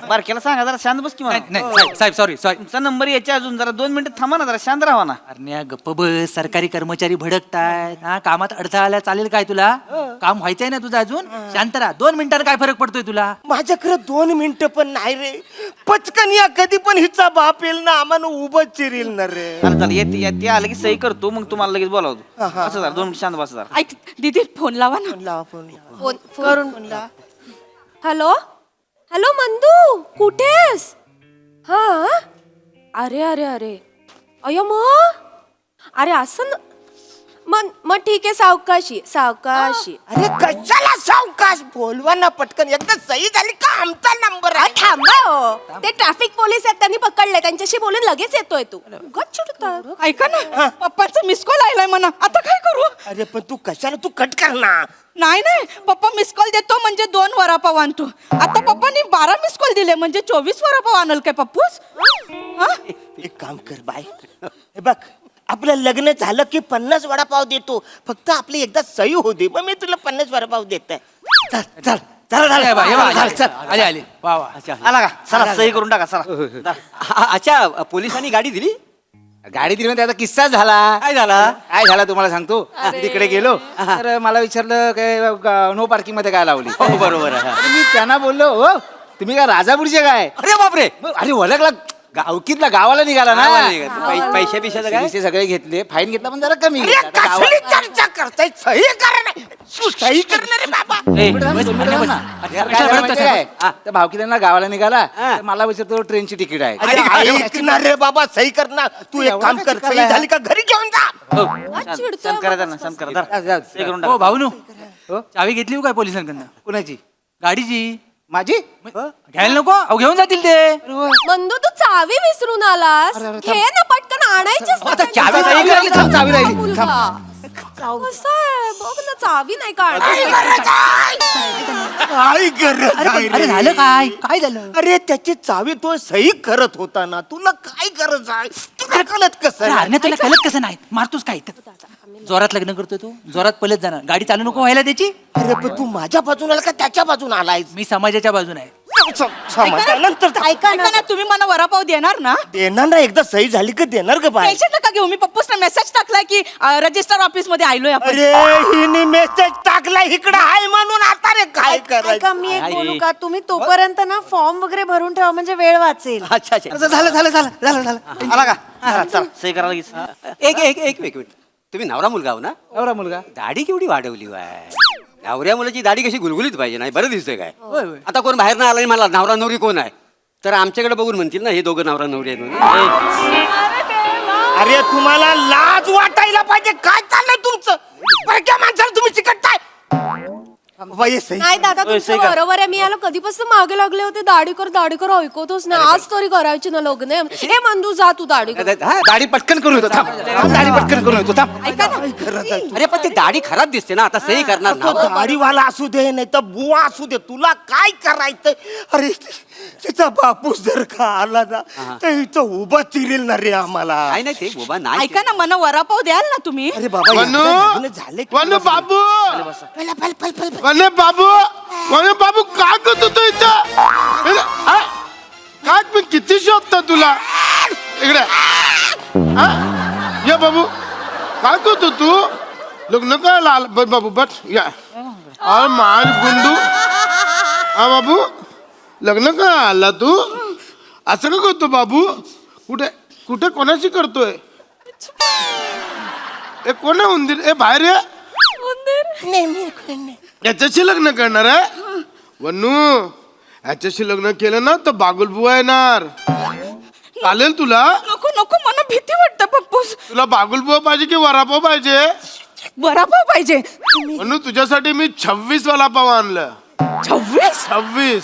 बारक्याला सांगा जरा शांत बस की मला. नाही साहेब सॉरी तुमचा नंबर याच्या अजून जरा 2 मिनिटं थांबा ना जरा शांत राहा ना अरे गप्प बस सरकारी कर्मचारी भडकतायत हा कामात अडथळा आला चालेल काय तुला काम व्हायचंय ना तुझं अजून शांत राहा 2 मिनिटांना काय फरक पडतोय तुला माझ्याकडे 2 मिनिटं पण नाही रे पचकन या कधी पण हिचा बाप येईल ना आम्हाला उभं चिरील ना रे अरे चला येते आलं की सही करतो मग तुम्हाला लगेच बोलावतो असं जरा 2 मिनिट शांत बसा जरा ऐक दीदी फोन लावा ना लावा फोन लावा. फोन करून हॅलो हॅलो मंदू कुठेस? हा अरे अरे अरे अयो अरे असं मग ठीक आहे, सावकाशी सावकाशी. अरे कशाला सावकाश? बोलवा ना पटकन, एकदा सही झाली का आमचा नंबर आहे. थांबा हो, ते ट्रॅफिक पोलीस आहेत, त्यांनी पकडले, त्यांच्याशी बोलून लगेच येतोय तू. उगाच चिडतात. ऐका ना पप्पाचा मिस कॉल आलाय म्हणा, आता काय करू? अरे पण तू कशाला, तू कट कर ना. नाही नाही, पप्पा मिस कॉल देतो म्हणजे 2 वडापाव आणतो. आता पप्पानी 12 मिस कॉल दिले म्हणजे 24 वडापाव आणल काय पप्पूस? हा? एक काम कर बाय, हे बघ आपलं लग्न झालं की 50 वडापाव देतो, फक्त आपली एकदा सही होऊ दे, मग मी तुला 50 वडापाव देत आहे. चल चल चल ये बा, ये बा, चल चल. आले आले वा वा. अच्छा आला का? चला सही करून टाका चला. अच्छा पोलिसांनी गाडी दिली? गाडी दिली त्याचा किस्सा झाला. काय झाला? काय झाला तुम्हाला सांगतो. तिकडे गेलो तर मला विचारलं काय नो पार्किंग मध्ये काय लावली. हो बरोबर आहे. तर मी त्यांना बोललो हो तुम्ही काय राजापूरचे काय? अरे बापरे, अरे ओळखला, गावकीतला गावाला निघाला ना. पैसे बिशाचं काय? पैसे सगळे घेतले, फाईन घेतला पण जरा कमी अरे घेतला. आता कसली चर्चा करताय? सही कर ना. तू सही करणार आहे बाबा. त्या भावकीला गावाला निघाला हा. तर मला विचारतो ट्रेनची तिकीट आहे. अरे ऐकणार रे बाबा, सही कर ना. तू एक काम कर, सही झाली का घरी घेऊन जा. सम करा त्यांना, सम करा धर. सही करून हो टाका. भाऊनू, चावी घेतली हो काय पोलिसांकडनं? कुणाची? गाडीची माझी? घ्यायला नको, अहो घेऊन जातील ते. मंदू तू चावी विसरून आलास, घे ना पटकन, आणायचीच ना आता त्यांची चावी चावी. राहिली, थांब, चावी राहिली. मुलगा. कसं आहे, बघ ना चावी नाही काढ. काय गरज आहे अरे रे? झालं काय? काय झालं? अरे त्याची चावी तो सही करत होता ना, तुला काय गरज आहे? तुला कळत कसं अरे आहे? अरे तुला कळत कसं नाही? मारतोस काय इथं? जोरात लग्न करतोय तू, जोरात पलत जाणार, गाडी चालू नको व्हायला त्याची. अरे पण तू माझ्या बाजून आला का त्याच्या बाजून आलाय? मी समाजाच्या बाजूने आहे. नंतर ऐका ना तुम्ही मला वडापाव देणार ना? देणार ना, एकदा सही झाली का देणार का बाय? पैसे नका घेऊ, मी पप्पूसना मेसेज टाकलाय की रजिस्टर ऑफिस मध्ये आलोय आपण. अरे हिने मेसेज टाकला इकडं आहे म्हणून, आता रे काय करायचं? ऐका मी एक बोलू का, तुम्ही तोपर्यंत ना फॉर्म वगैरे भरून ठेवा म्हणजे वेळ वाचेल. अच्छा अच्छा. झालं आला का? हा, चला सही करा लगेच. एक मिनिट, तुम्ही नवरा मुलगा हो ना? नवरा मुलगा. दाढी केवढी वाढवली वाय? नवऱ्या मुलाची दाढी कशी गुलगुलीत पाहिजे, नाही बरं दिसतंय काय? होय, होय. आता कोण बाहेर नाही आला आणि मला नवरा नवरी कोण आहे तर आमच्याकडे बघून म्हणतील ना हे दोघं नवरा नवरी आहेत म्हणून. अरे तुम्हाला लाज वाटायला पाहिजे, काय चाललंय तुमचं? परक्या माणसाला तुम्ही चिकटताय. बाई, सही. नाही दादा तुमचं बरोबर आहे, मी याला कधीपासून मागे लागले होते, दाढी कर ऐकतोच ना, आज तरी करायची ना लग्न. हे मंदू जा तू दाढी कर. हा, दाढी पटकन करून येतो थांब. दाढी पटकन करून येतो थांब. ऐका ना, अरे पण ती दाढी खराब दिसते ना, आता सही करणार तो ना. दाढीवाला असू दे नाही तर बुवा असू दे, तुला काय करायचं? अरे तिचा बापूस जर का आला ना तर हिचं उभा चिरेल ना रे आम्हाला. काय नाही ते बाबा नाही. ऐका ना मला वडापाव द्याल ना तुम्ही? अरे बाबा वनू, एकदा लग्न झाले की वनू बाबू, पळ, पळ, पळ, पळ, पळ. वने बाबू काय करतो तू इथं? हा? काय मी किती शोधतो तुला इकडे? हा? ये बाबू काय करतो तू? लग्न करायला आला? बस बाबू बस या. अरे मार गुंडू. हा बाबू लग्न करायला आला तू? असं का करतो बाबू? कुठे कुठे कोणाशी करतोय? ए कोण आहे उंदीर? ए बाहेर ये. याच्याशी लग्न करणार आहे? वनू याच्याशी लग्न केलं ना तर बागुलबुवा येणार. चालेल तुला? नको नको, मला भीती वाटतं पप्पूस. तुला बागुलबुवा पाहिजे की वडापाव पाहिजे? वडापाव पाहिजे. वनू तुझ्यासाठी मी 26 वडापाव आणलं. 26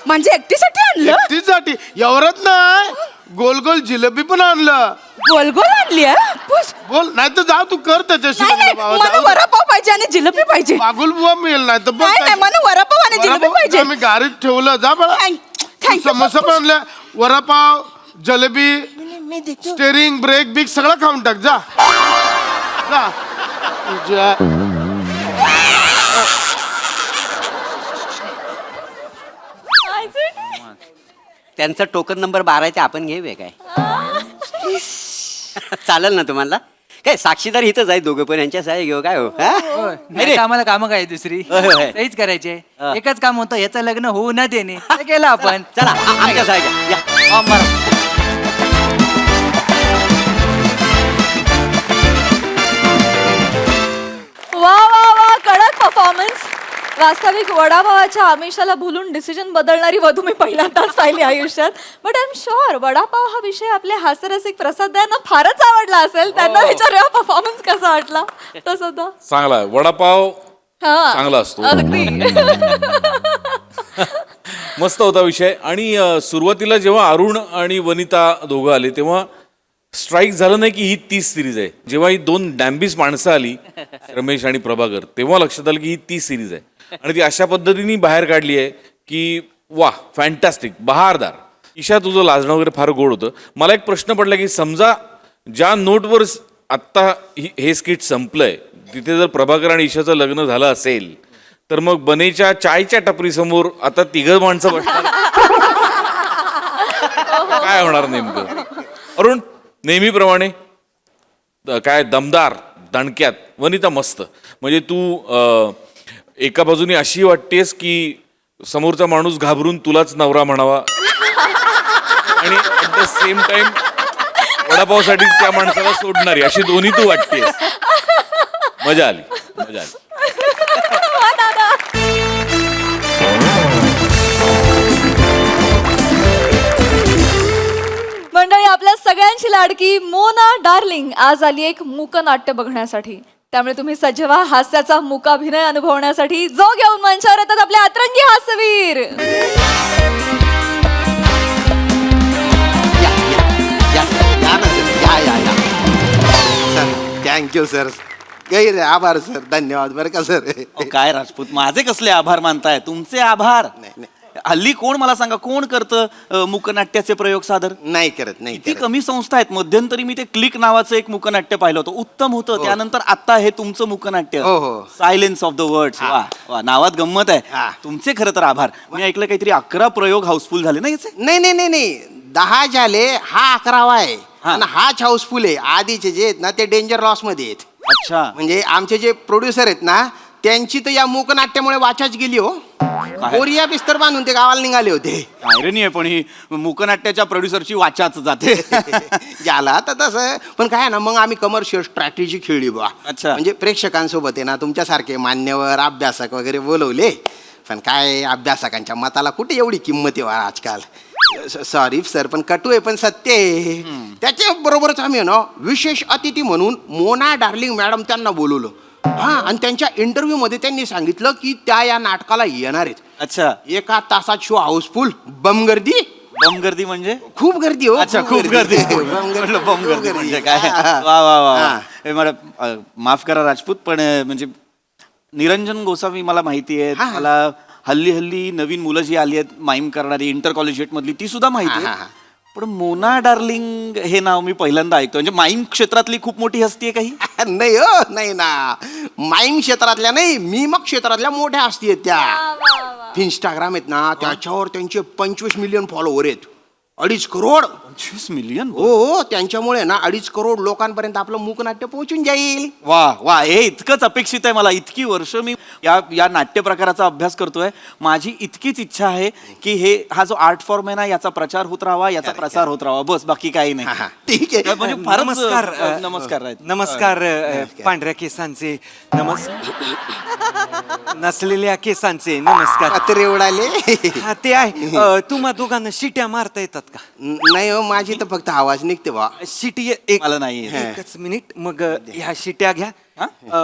म्हणजे एकटीसाठी आणलं? एकटीसाठी. एवढंच नाही, गोल गोल जिलेबी पण आणलं. गोल गोल आणली बोल नाही तर जा तू कर त्याच्याशी नाही लग्न नाही, बाबा. मला जाऊ दे. वडापाव पाहिजे आणि जिलेबी पाहिजे. बागुलबुवा मिळेल नाही तर बघ नाही नाही, मला वडापाव आणि जिलेबी पाहिजे. मी गाडीत ठेवलं. जा बघा. थँक्यू समोसा पण आणलं, वडापाव जलेबी स्टेरिंग ब्रेक बिक सगळं खाऊन टाक. जा जा. तुझ्या त्यांचा टोकन नंबर 12 आपण घेऊया काय? चालेल ना तुम्हाला? काय साक्षीदार इथंच आहे, दोघं पण यांच्या सहाय्य घेऊ काय हो? हा? नाही रे, आम्हाला कामं काय दुसरी होय, होय. तेच करायचे. हा. एकच काम होतं, याचं लग्न होऊ न देणे, ते केलं आपण. चला आमच्या सहाय्य घ्या. या. फॉर्म भरा. वा वा वा, कडक परफॉर्मन्स. वास्तविक वडापावाच्या आमिषाला भुलून डिसिजन बदलणारी वधू मी पहिल्यांदाच पाहिली आयुष्यात. But I am sure vada pav हा विषय आपले हास्यरसिक प्रसाद यांना फारच आवडला असेल. त्यांना विचारूया परफॉर्मन्स कसा वाटला प्रसाद. चांगला आहे. वडापाव चांगला असतो. अगदी. मस्त होता विषय. आणि सुरुवातीला जेव्हा अरुण आणि वनिता दोघं आले तेव्हा स्ट्राईक झालं नाही की ही 30 सिरीज आहे. जेव्हा ही 2 डॅम्बिस माणसं आली रमेश आणि प्रभाकर तेव्हा लक्षात आलं की ही 30 सिरीज आहे आणि ती अशा पद्धतीने बाहेर काढली आहे की वा फॅन्टॅस्टिक बहारदार. ईशा तुझं लाजणं वगैरे फार गोड होतं. मला एक प्रश्न पडला की समजा ज्या नोटवर आत्ता हे स्किट संपलंय तिथे जर प्रभाकर आणि ईशाचं लग्न झालं असेल तर मग बनेच्या चायच्या टपरीसमोर आता 3 माणसं बसणार काय होणार नेमकं. अरुण नेहमीप्रमाणे काय दमदार दणक्यात. वनिता मस्त म्हणजे तू एका बाजूने अशी वाटतेस की समोरचा माणूस घाबरून तुलाच नवरा म्हणावा आणि ऍट द सेम टाइम वडापावसाठी त्या माणसाला सोडणारी अशी दोन्ही तू वाटतेस. मजा आली मजा आली. मंडळी आपल्या सगळ्यांची लाडकी मोना डार्लिंग आज आली एक मूकनाट्य बघण्यासाठी. त्यामुळे तुम्ही सज्ज व्हा हास्याचा मूकाभिनय अनुभवण्यासाठी. जो घेऊन मंचावर येतात आपले अतरंगी हास्यवीर. Sir thank you sir. गैर आभार सर. धन्यवाद बरं का सर. काय राजपूत माझे कसले आभार मानताय. तुमचे आभार. हल्ली कोण मला सांगा कोण करतं मूकनाट्याचे प्रयोग सादर. नाही करत नाही किती कमी संस्था आहेत. मध्यंतरी मी ते क्लिक नावाचं एक मूकनाट्य पाहिलं होतं उत्तम होतं. त्यानंतर आता हे तुमचं मूकनाट्य हो, हो. Silence of the words. वा वा नावात गंमत आहे. हा. तुमचे खरं तर आभार. मी ऐकलं काहीतरी 11 प्रयोग हाऊसफुल झाले ना याचे. नाही नाही नाही नाही 10 झाले. हा 11वा आहे आणि हाच हाऊसफुल आहे. आधीचे जे आहेत ना ते डेंजर लॉस मध्ये आहेत. अच्छा म्हणजे आमचे जे प्रोड्युसर आहेत ना त्यांची तर या मूकनाट्यामुळे वाचाच गेली हो. कोरिया बिस्तर बांधून ते गावाला निघाले होते. आयरनी आहे पण ही मूकनाट्याच्या प्रोड्युसरची वाचाच जाते. झाला तर तसं पण काय ना मग आम्ही कमर्शियल स्ट्रॅटेजी खेळली बा. अच्छा. म्हणजे प्रेक्षकांसोबत आहे ना तुमच्यासारखे मान्यवर अभ्यासक वगैरे बोलवले. पण काय अभ्यासकांच्या मताला कुठे एवढी किंमत आहे बा आजकाल. सॉरी सर पण कटू आहे पण सत्य आहे. त्याच्या बरोबरच आम्ही ना विशेष अतिथी म्हणून मोना डार्लिंग मॅडम त्यांना बोलवलं. हा आणि त्यांच्या इंटरव्ह्यू मध्ये त्यांनी सांगितलं की त्या या नाटकाला येणार आहेत. अच्छा 1 तासात शो हाऊसफुल. बम गर्दी. बम गर्दी म्हणजे खूप गर्दी हो. अच्छा खूप गर्दी. बम गर्दी म्हणजे काय. वा वा वा. हे मला माफ करा राजपूत पण म्हणजे निरंजन गोसावी मला माहिती आहे. मला हल्ली नवीन मुलं जी आली आहेत माईम करणारी इंटर कॉलेजिएट मधली ती सुद्धा माहिती आहे. पण मोना डार्लिंग हे नाव मी पहिल्यांदा ऐकतो. म्हणजे माईम क्षेत्रातली खूप मोठी हस्ती आहे काही. नाही हो नाही ना. माईम क्षेत्रातल्या नाही मीमक क्षेत्रातल्या मोठ्या हस्ती आहेत त्या. इंस्टाग्राम आहेत ना त्याच्यावर त्यांचे 25 मिलियन फॉलोवर आहेत. 2.5 करोड. 25 मिलियन. हो त्यांच्यामुळे ना 2.5 करोड लोकांपर्यंत आपलं मूकनाट्य पोहोचून जाईल. वा वा हे इतकंच अपेक्षित आहे मला. इतकी वर्ष मी या नाट्य प्रकाराचा अभ्यास करतोय. माझी इतकीच इच्छा आहे की हा जो आर्ट फॉर्म आहे ना याचा प्रचार होत राहावा याचा प्रसार होत राहावा बस बाकी काही नाही. ठीक आहे. म्हणजे फारच नमस्कार. नमस्कार नमस्कार पांढऱ्या केसांचे नसलेल्या केसांचे नमस्कार. पत्रे उडाले. हा ते आहे. तुम्हा दोघांना शिट्या मारता येतात का. नाही हो माझी तर फक्त आवाज निघते बा. शिटी एक मला नाही. एकच मिनिट मग ह्या शिट्या घ्या.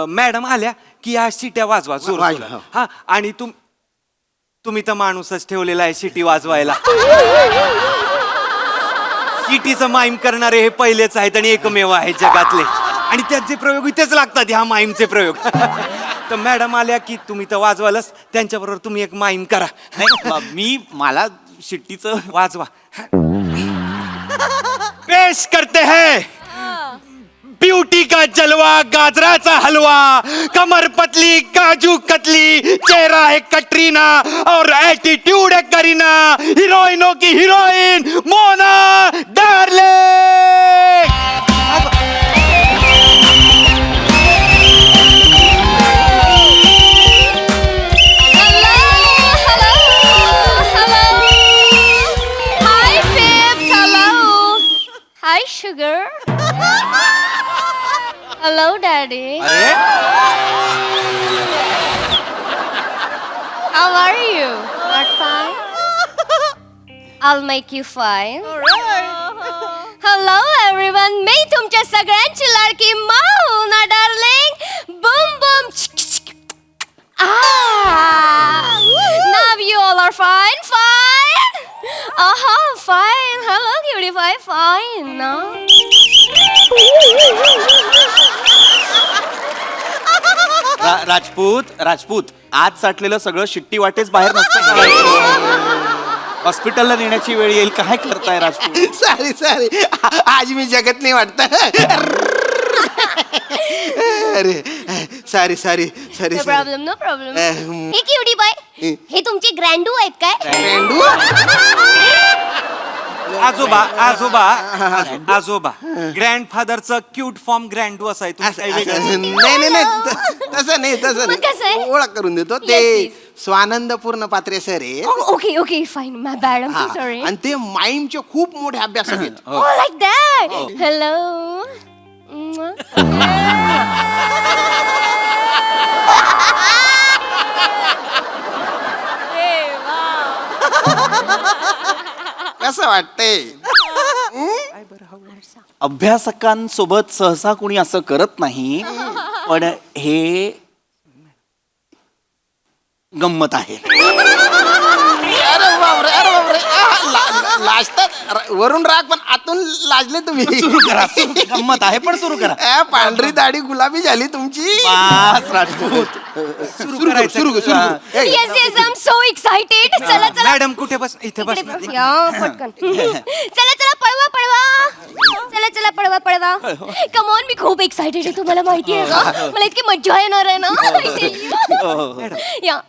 मॅडम आल्या की ह्या शिट्या वाजवा जोर वाजवा. हा आणि तुम्ही तर माणूसच ठेवलेला आहे शिटी वाजवायला. शिटीचं माईम करणारे हे पहिलेच आहेत आणि एकमेव आहेत जगातले आणि त्यांचे प्रयोग इथेच लागतात ह्या माईमचे प्रयोग. तर मॅडम आल्या की तुम्ही तर वाजवालच त्यांच्याबरोबर तुम्ही एक माईम करा. मी मला शिट्टीचं वाजवा. पेश करते हैं ब्यूटी का जलवा गाजराचा हलवा. कमर पतली काजू कतली चेहरा है कटरीना और एटीट्यूड है करीना. हीरोइनों की heroine Mona darling. High sugar. Hello daddy. How are you? Not fine? I'll make you fine. Hello everyone. मी तुमच्या सगळ्यांची लाडकी माऊ ना darling. Boom boom. Now you all are fine, fine. Fine. Hello, cutie pie, fine. No. Rajput आज साठलेलं सगळं शिट्टी वाटेच बाहेर नसतं का? हॉस्पिटलला नेण्याची वेळ येईल. काय करताय राजपूत? सॉरी आज मी जगत नाही वाटत. अरे sorry No problem, no problem. हे cutie pie, हे तुमचे ग्रँडू आहेत काय? आजोबा ग्रँडफादरचं क्यूट फॉर्म ग्रँडू असाय नाही तसं मग कसं आहे? नाही. ओळख करून देतो. Yes, ते please. स्वानंद पूर्ण पात्रे सर आहे. Okay, fine. My bad. I'm so sorry. आणि ते माईमचे खूप मोठे अभ्यासक आहेत. Oh, like that. Hello. कसं वाटतंय? अभ्यासकांसोबत सहसा कोणी असं करत नाही, पण हे गंमत आहे. अरे बापरे लाजतात वरून राग पण आतून लाजले तुम्ही. सुरू करा. गंमत आहे पण सुरू करा. पांढरी दाढी गुलाबी झाली तुमची. बास राजपूत. सुरू Yes, I'm so excited. चला. मॅडम कुठे बस इथे बस या, पटकन. चला, पळवा. Come on, मी खूप एक्साइटेड आहे. तुम्हाला माहिती आहे का? मला इतकी मज्जा येणार आहे ना. या.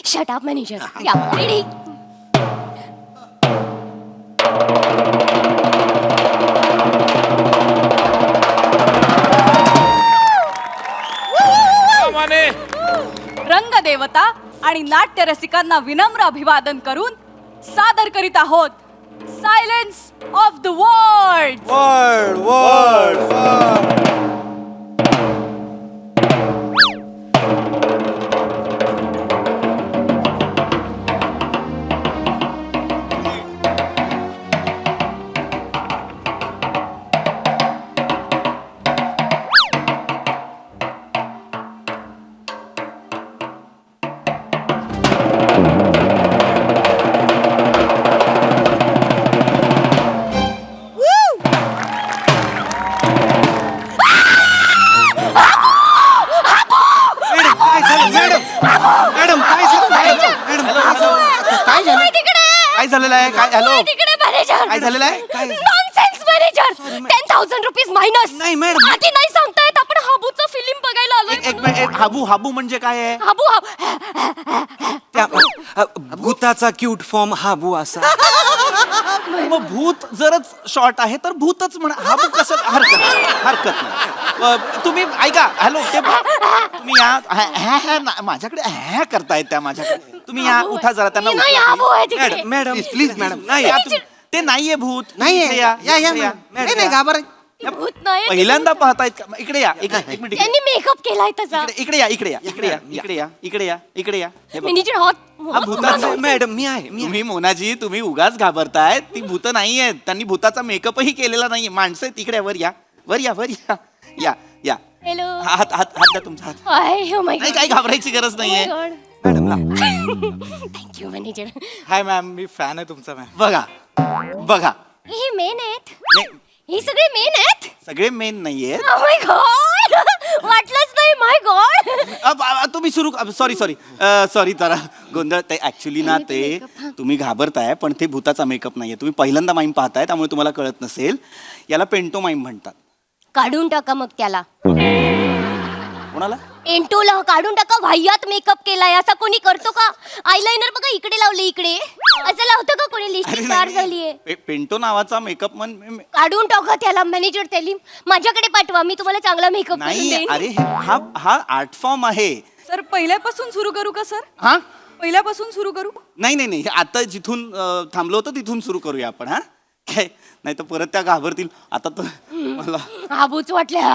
Shut up, manager. या, ready? रंगदेवता आणि नाट्य रसिकांना विनम्र अभिवादन करून सादर करीत आहोत सायलेन्स ऑफ द वर्ल्ड. काय झालेलं आहे? काय हॅलो तिकडे मॅनेजर. काय झालेलं आहे? काय? Nonsense manager. 10,000 rupees minus. नाही, मॅडम. आधी नाही सांगतायत. आपण हाबूचं फिल्म बघायला आलोय. एक हाबू म्हणजे काय आहे? हाबू. त्या भूताचा क्यूट फॉर्म हाबू असा. मग भूत जरच शॉर्ट आहे तर भूतच म्हणा. हाबू कसं? हरकत नाही. तुम्ही ऐका. हॅलो तुम्ही या. माझ्याकडे ह्या करतायत त्या माझ्याकडे. तुम्ही या. उठा जरा त्यांना. नाही, हाबू आहे तिकडे. Madam please madam. नाही ते नाहीये भूत. नाहीये. इथे या. या. नाही घाबर. भूत नाही. पहिल्यांदा पाहतायत का? इकडे या. एक मिनिट. त्यांनी मेकअप केलाय त्याचा. इकडे या. हे बघ. Manager hot. हा भूताचा. मॅडम मी आहे तुम्ही मोनाजी तुम्ही उगाच घाबरताय. ती भूत नाहीयेत. त्यांनी भूताचा मेकअपही केलेला नाहीये. माणसं आहेत तिकडे. वर या. या. हॅलो. हात द्या तुमचा हात. Oh my नाही God. काही घाबरायची गरज नाहीये. Thank you manager. हाय मॅम मी फॅन आहे तुमचा मॅम. बघा हे मेन आहेत. हे सगळे मेन आहेत. सगळे मेन नाहीये. Oh my God. वाटलंच नाही. माय गॉड. तुम्ही सुरू. सॉरी जरा गोंधळ. ते ऍक्च्युली ना ते तुम्ही घाबरताय पण ते भूताचा मेकअप नाहीये. तुम्ही पहिल्यांदा माईम पाहताय त्यामुळे तुम्हाला कळत नसेल. याला पेंटो माईम म्हणतात. काढून टाका मग त्याला. कोणाला? एंटोला काढून टाका. वाह्यात मेकअप केलाय. असा कोणी करतो का? आयलाइनर बघा इकडे लावले. इकडे असं लावतं का कोणी? लिपस्टिक पार झालीये. पेंटो नावाचा मेकअप काढून टाका त्याला. मॅनेजर त्याली माझ्याकडे पाठवा. मी तुम्हाला चांगला मेकअप करून नाही. देईन. अरे हा आर्ट फॉर्म आहे. सर पहिल्यापासून सुरू करू का सर? हा पहिल्यापासून सुरू करू? नाही आता जिथून थांबलो होतो तिथून सुरू करूया आपण. हा काय नाही तर परत त्या घाबरतील. आता तर मला हाबूच वाटल्या.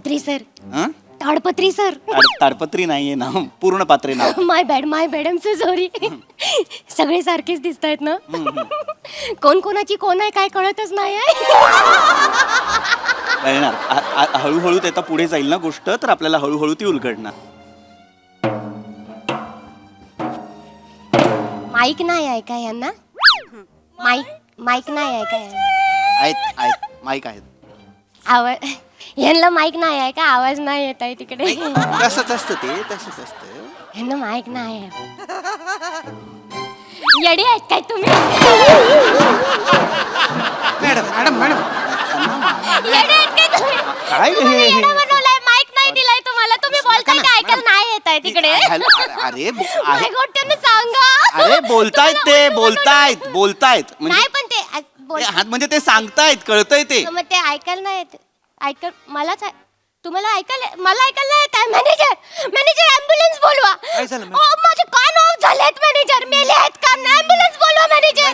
ताडपत्री सर. हं? ताडपत्री सर. ताडपत्री नाहीये ना, पूर्ण पात्रे नाव. My bad I am so sorry. सगळे सारखेच दिसत आहेत ना. कोण कोणाची कोण आहे काय कळतच नाही आहे. कळणार हळूहळू त्याचा पुढे जाईल ना गोष्ट, तर आपल्याला हळूहळू ती उलगडणार. माईक नाही आहे का यांना? माईक नाही आहे का यांना? आहेत माईक आहेत. आवाज यांना माईक नाही आहे का? आवाज नाही येत आहे तिकडे. तसंच असतं ते, तसंच असतं. यांना माईक नाही आहे. येडे आहेत काय तुम्ही? मॅडम येडे आहेत काय तुम्ही? काय हे- तुम्ही हे- येडं बनवलंय, माईक नाही दिलाय तुम्हाला. तुम्ही बोलताय का ऐकायला नाही येत आहे तिकडे? अरे My God, त्यांना सांगा. अरे बोलतायत म्हणजे नाही पण ते हात म्हणजे ते सांगतायत, कळतंय ते. मग ते ऐकायला नाही येत. तुम्हाला ऐकायला मला ऐकायला नाही येत आहे. मॅनेजर ॲम्ब्युलन्स बोलवा. माझे कान ऑफ झालेत मॅनेजर. मेले आहेत कान. ॲम्ब्युलन्स बोलवा मॅनेजर.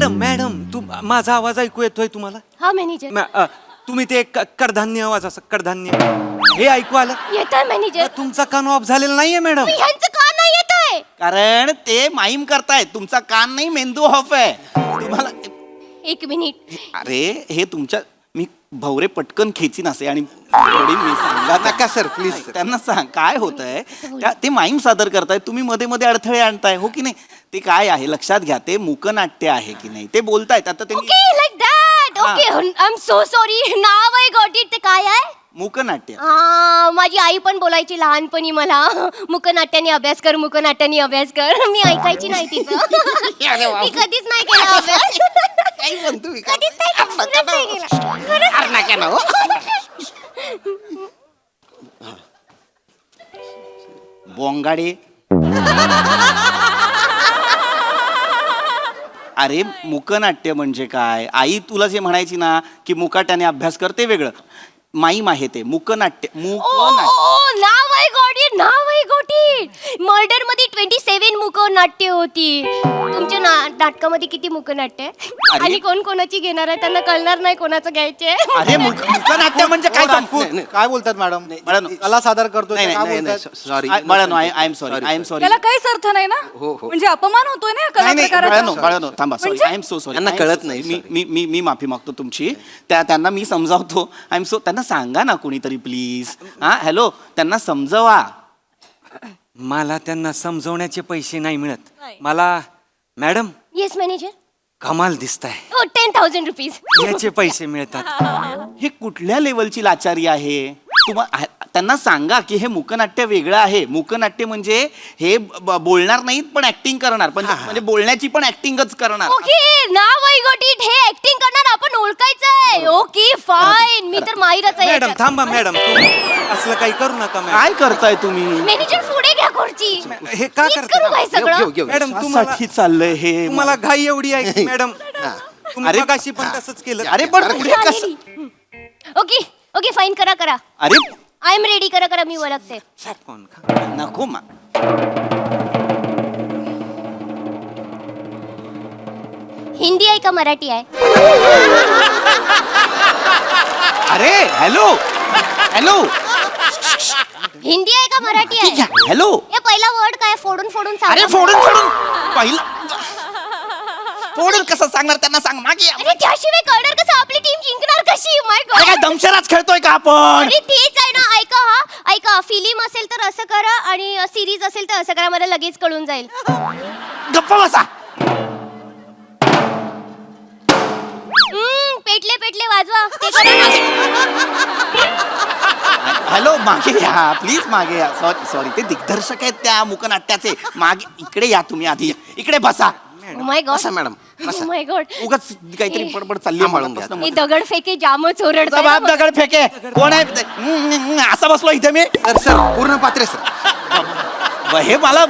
मॅडम तू माझा आवाज ऐकू येतोय तुम्हाला? हा मॅनेजर. तुम्ही ते कडधान्य आवाज असं कडधान्य हे ऐकू आलं? येतोय मॅनेजर. तुमचा कान ऑफ झालेला नाहीये मॅडम. ह्यांचं कान नाही येत आहे. कारण ते माईम करतायत. तुमचा कान नाही, मेंदू ऑफ आहे तुम्हाला. एक मिनिट. अरे हे तुमच्या मी भवरे पटकन खेचीन असे आणि थोडी मी सांगा नका सर प्लीज. त्यांना सांग काय होत आहे. ते माईम सादर करतायत, तुम्ही मध्ये मध्ये अडथळे आणताय हो की नाही. ते काय आहे लक्षात घ्या, ते मूकनाट्य आहे की नाही ते बोलतायत. आता ते okay like that. Okay I am so sorry. Now I got it. ते काय आहे? मूकनाट्य. माझी आई पण बोलायची लहानपणी मला, मुकनाट्याने अभ्यास कर. मी ऐकायची नाही तिचं. मी कधीच नाही केला अभ्यास. कधीच नाही केला. बोंगाडे. अरे मुकनाट्य म्हणजे काय? आई तुला जे म्हणायची ना की मुकाट्याने अभ्यास कर, ते वेगळं. माईम आहे ते मुकनाट्य. नाव आय गॉट इट. मर्डर मध्ये 27 मुकनाट्य होती. तुमच्या नाटकामध्ये किती मुकनाट्य आहे? आणि कोण कोणाची घेणार आहे त्यांना कळणार नाही कोणाचं घ्यायचे. अरे मुकनाट्य म्हणजे काय सांगू? काय बोलतात मॅडम? मॅडम कला सादर करतो sorry madam, I am sorry. त्याला काहीच अर्थ नाही ना. म्हणजे अपमान होतोय ना कला प्रकाराचा. बाळानो थांबा. Sorry I am so sorry. त्यांना कळत नाही. मी माफी मागतो तुमची. त्यांना मी समजावतो. I am so. त्यांना सांगा ना कोणीतरी प्लीज. हा हॅलो, त्यांना समजवा. मला त्यांना समजवण्याचे पैसे नाही मिळत. मला मॅडम येस मॅनेजर. कमाल दिसताय. 10,000 रुपीज. याचे पैसे मिळतात. हे कुठल्या लेवलची लाचारी आहे? त्यांना सांगा की हे मुकनाट्य वेगळं आहे. मुकनाट्य म्हणजे हे बोलणार नाहीत पण ऍक्टिंग करणार. पण म्हणजे बोलण्याची पण ऍक्टिंगच करणार. Okay now I got it. हे ऍक्टिंग करणार आपण ओळखायचंय. Okay fine. मी तर माहीरच आहे. मॅडम थांबा मॅडम, तुम्ही असलं काही करू नका मॅडम. काय करताय तुम्ही? मॅनेजर पुढे घ्या खुर्ची. हे का मीच करू काय सगळं? मॅडम तुम्हाला साठी चाललंय हे. तुम्हाला घाई एवढी आहे की मॅडम? तुम्ही मगाशी पण तसंच केलं. अरे पण पुढे कसं? ओके फाईन करा. अरे आय एम रेडी. करा मी ओळखते. नको मा. हिंदी आहे का मराठी आहे? अरे हॅलो हिंदी आहे का मराठी आहे? हॅलो. हे पहिला वर्ड काय? फोडून सांगा. अरे फोडून फोडून कसं सांगणार? त्यांना सांग मागे. अरे त्याशिवाय कळणार कसं आपली टीम जिंकणार कशी? माय गॉड. काय दमशराज खेळतोय का आपण? अरे तेच आहे ना. ऐका फिल्म असेल तर असं करा आणि सिरीज असेल तर असं करा. मला लगेच कळून जाईल. गप्प बसा. पेटले वाजवा. ते करा ना. हॅलो मागे या प्लीज, मागे या. सॉरी ते दिग्दर्शक आहेत त्या मुकनाट्याचे. मागे इकडे या तुम्ही आधी. इकडे बसा. माय गॉड. बसा मॅडम. माय गॉड. उगाच काहीतरी बडबड चालली. हे दगड फेके जामच ओरडताय ना. बाप दगड फेके. कोण आहे? असा बसलो इथे मी. सर पूर्ण पात्रे सर. हे मला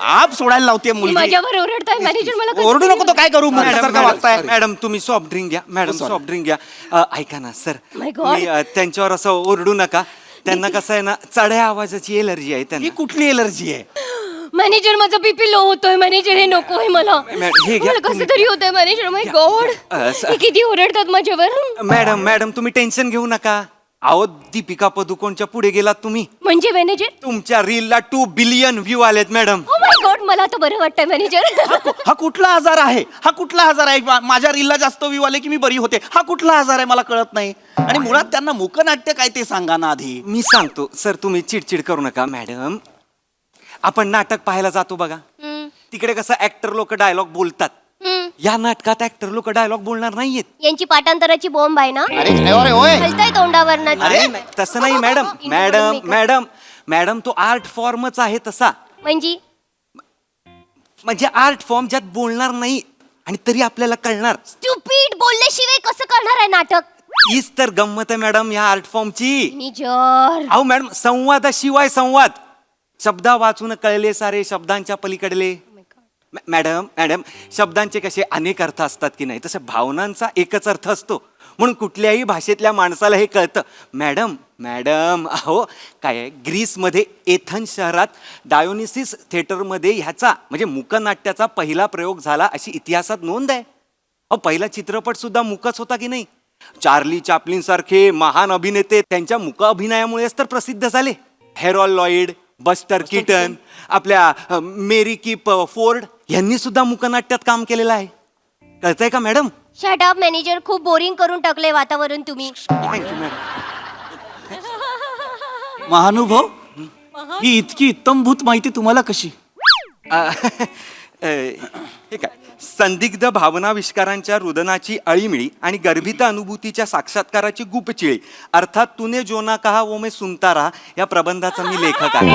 आप सोडायला लावते मुलगी. माझ्यावर ओरडताय मॅनेजर. मला कसं ओरडू नको तो काय करू? मॅडम तुम्ही सॉफ्ट ड्रिंक घ्या. मॅडम सॉफ्ट ड्रिंक घ्या. ऐका ना सर, My God. त्यांच्यावर असं ओरडू नका. त्यांना कसं आहे ना चढ्या आवाजाची एलर्जी आहे त्यांना. ही कुठली एलर्जी आहे? मॅनेजर माझा बीपी लो होतोय. मॅनेजर हे नको आहे मला. हे घ्या मला कसं तरी होतंय मॅनेजर. माय गॉड. हे किती ओरडतात माझ्यावर. मॅडम तुम्ही टेन्शन घेऊ नका. अहो दीपिका पदुकोणच्या पुढे गेलात तुम्ही. म्हणजे मॅनेजर तुमच्या रीलला 2 बिलियन व्ह्यू आलेत मॅडम. ओ माय गॉड मला तर बरं वाटतंय मॅनेजर. हा कुठला आजार आहे? हा कुठला आजार आहे? माझ्या रीलला जास्त व्ह्यू आले की मी बरी होते. हा कुठला आजार आहे मला कळत नाही. आणि मुळात त्यांना मूकनाट्य काय ते सांगा ना आधी. मी सांगतो सर, तुम्ही चिडचिड करू नका मॅडम. आपण नाटक पाहायला जातो बघा, तिकडे कसं ऍक्टर लोक डायलॉग बोलतात. या नाटकात ऍक्टर लोक डायलॉग बोलणार नाहीयेत. यांची पाठांतराची बॉम्ब आहे ना. अरे होय. हलताय तोंडावर ना. अरे तसं नाही मॅडम. मॅडम मॅडम मॅडम तो आर्ट फॉर्मच आहे तसा. म्हणजे आर्ट फॉर्म ज्यात बोलणार नाही आणि तरी आपल्याला कळणार. स्टुपिड बोलल्याशिवाय कसं करणार आहे नाटक. हीच तर गंमत आहे मॅडम या आर्ट फॉर्मची. मॅनेजर अहो मॅडम, संवादाशिवाय संवाद. शब्दा वाचून कळले सारे शब्दांच्या पलीकडले. मॅडम मॅडम शब्दांचे कसे अनेक अर्थ असतात की नाही, तसं भावनांचा एकच अर्थ असतो. म्हणून कुठल्याही भाषेतल्या माणसाला हे कळतं. मॅडम मॅडम अहो काय आहे, ग्रीसमध्ये एथन शहरात डायोनिसिस थिएटरमध्ये ह्याचा म्हणजे मूकनाट्याचा पहिला प्रयोग झाला अशी इतिहासात नोंद आहे. अहो पहिला चित्रपट सुद्धा मूकच होता की नाही. चार्ली चॅप्लिन सारखे महान अभिनेते त्यांच्या मूक अभिनयामुळेच तर प्रसिद्ध झाले. हेरॉल्ड लॉईड, बस्टर कीटन, आपल्या मेरी कीप फोर्ड यांनी सुद्धा मूकनाट्यात काम केलेलं आहे. कळतंय का मॅडम? शट अप मॅनेजर, खूप बोरिंग करून टाकले वातावरण तुम्ही. Thank you madam. महानुभव, ही इतकी इत्तमभूत माहिती तुम्हाला कशी? हे काय, संदिग्ध भावनाविष्कारांच्या रुदनाची अळीमिळी आणि गर्भित अनुभूतीच्या साक्षात्काराची गुपचिळी अर्थात तूने जो ना कहा वो मैं सुनता रहा या प्रबंधाचा मी लेखक आहे.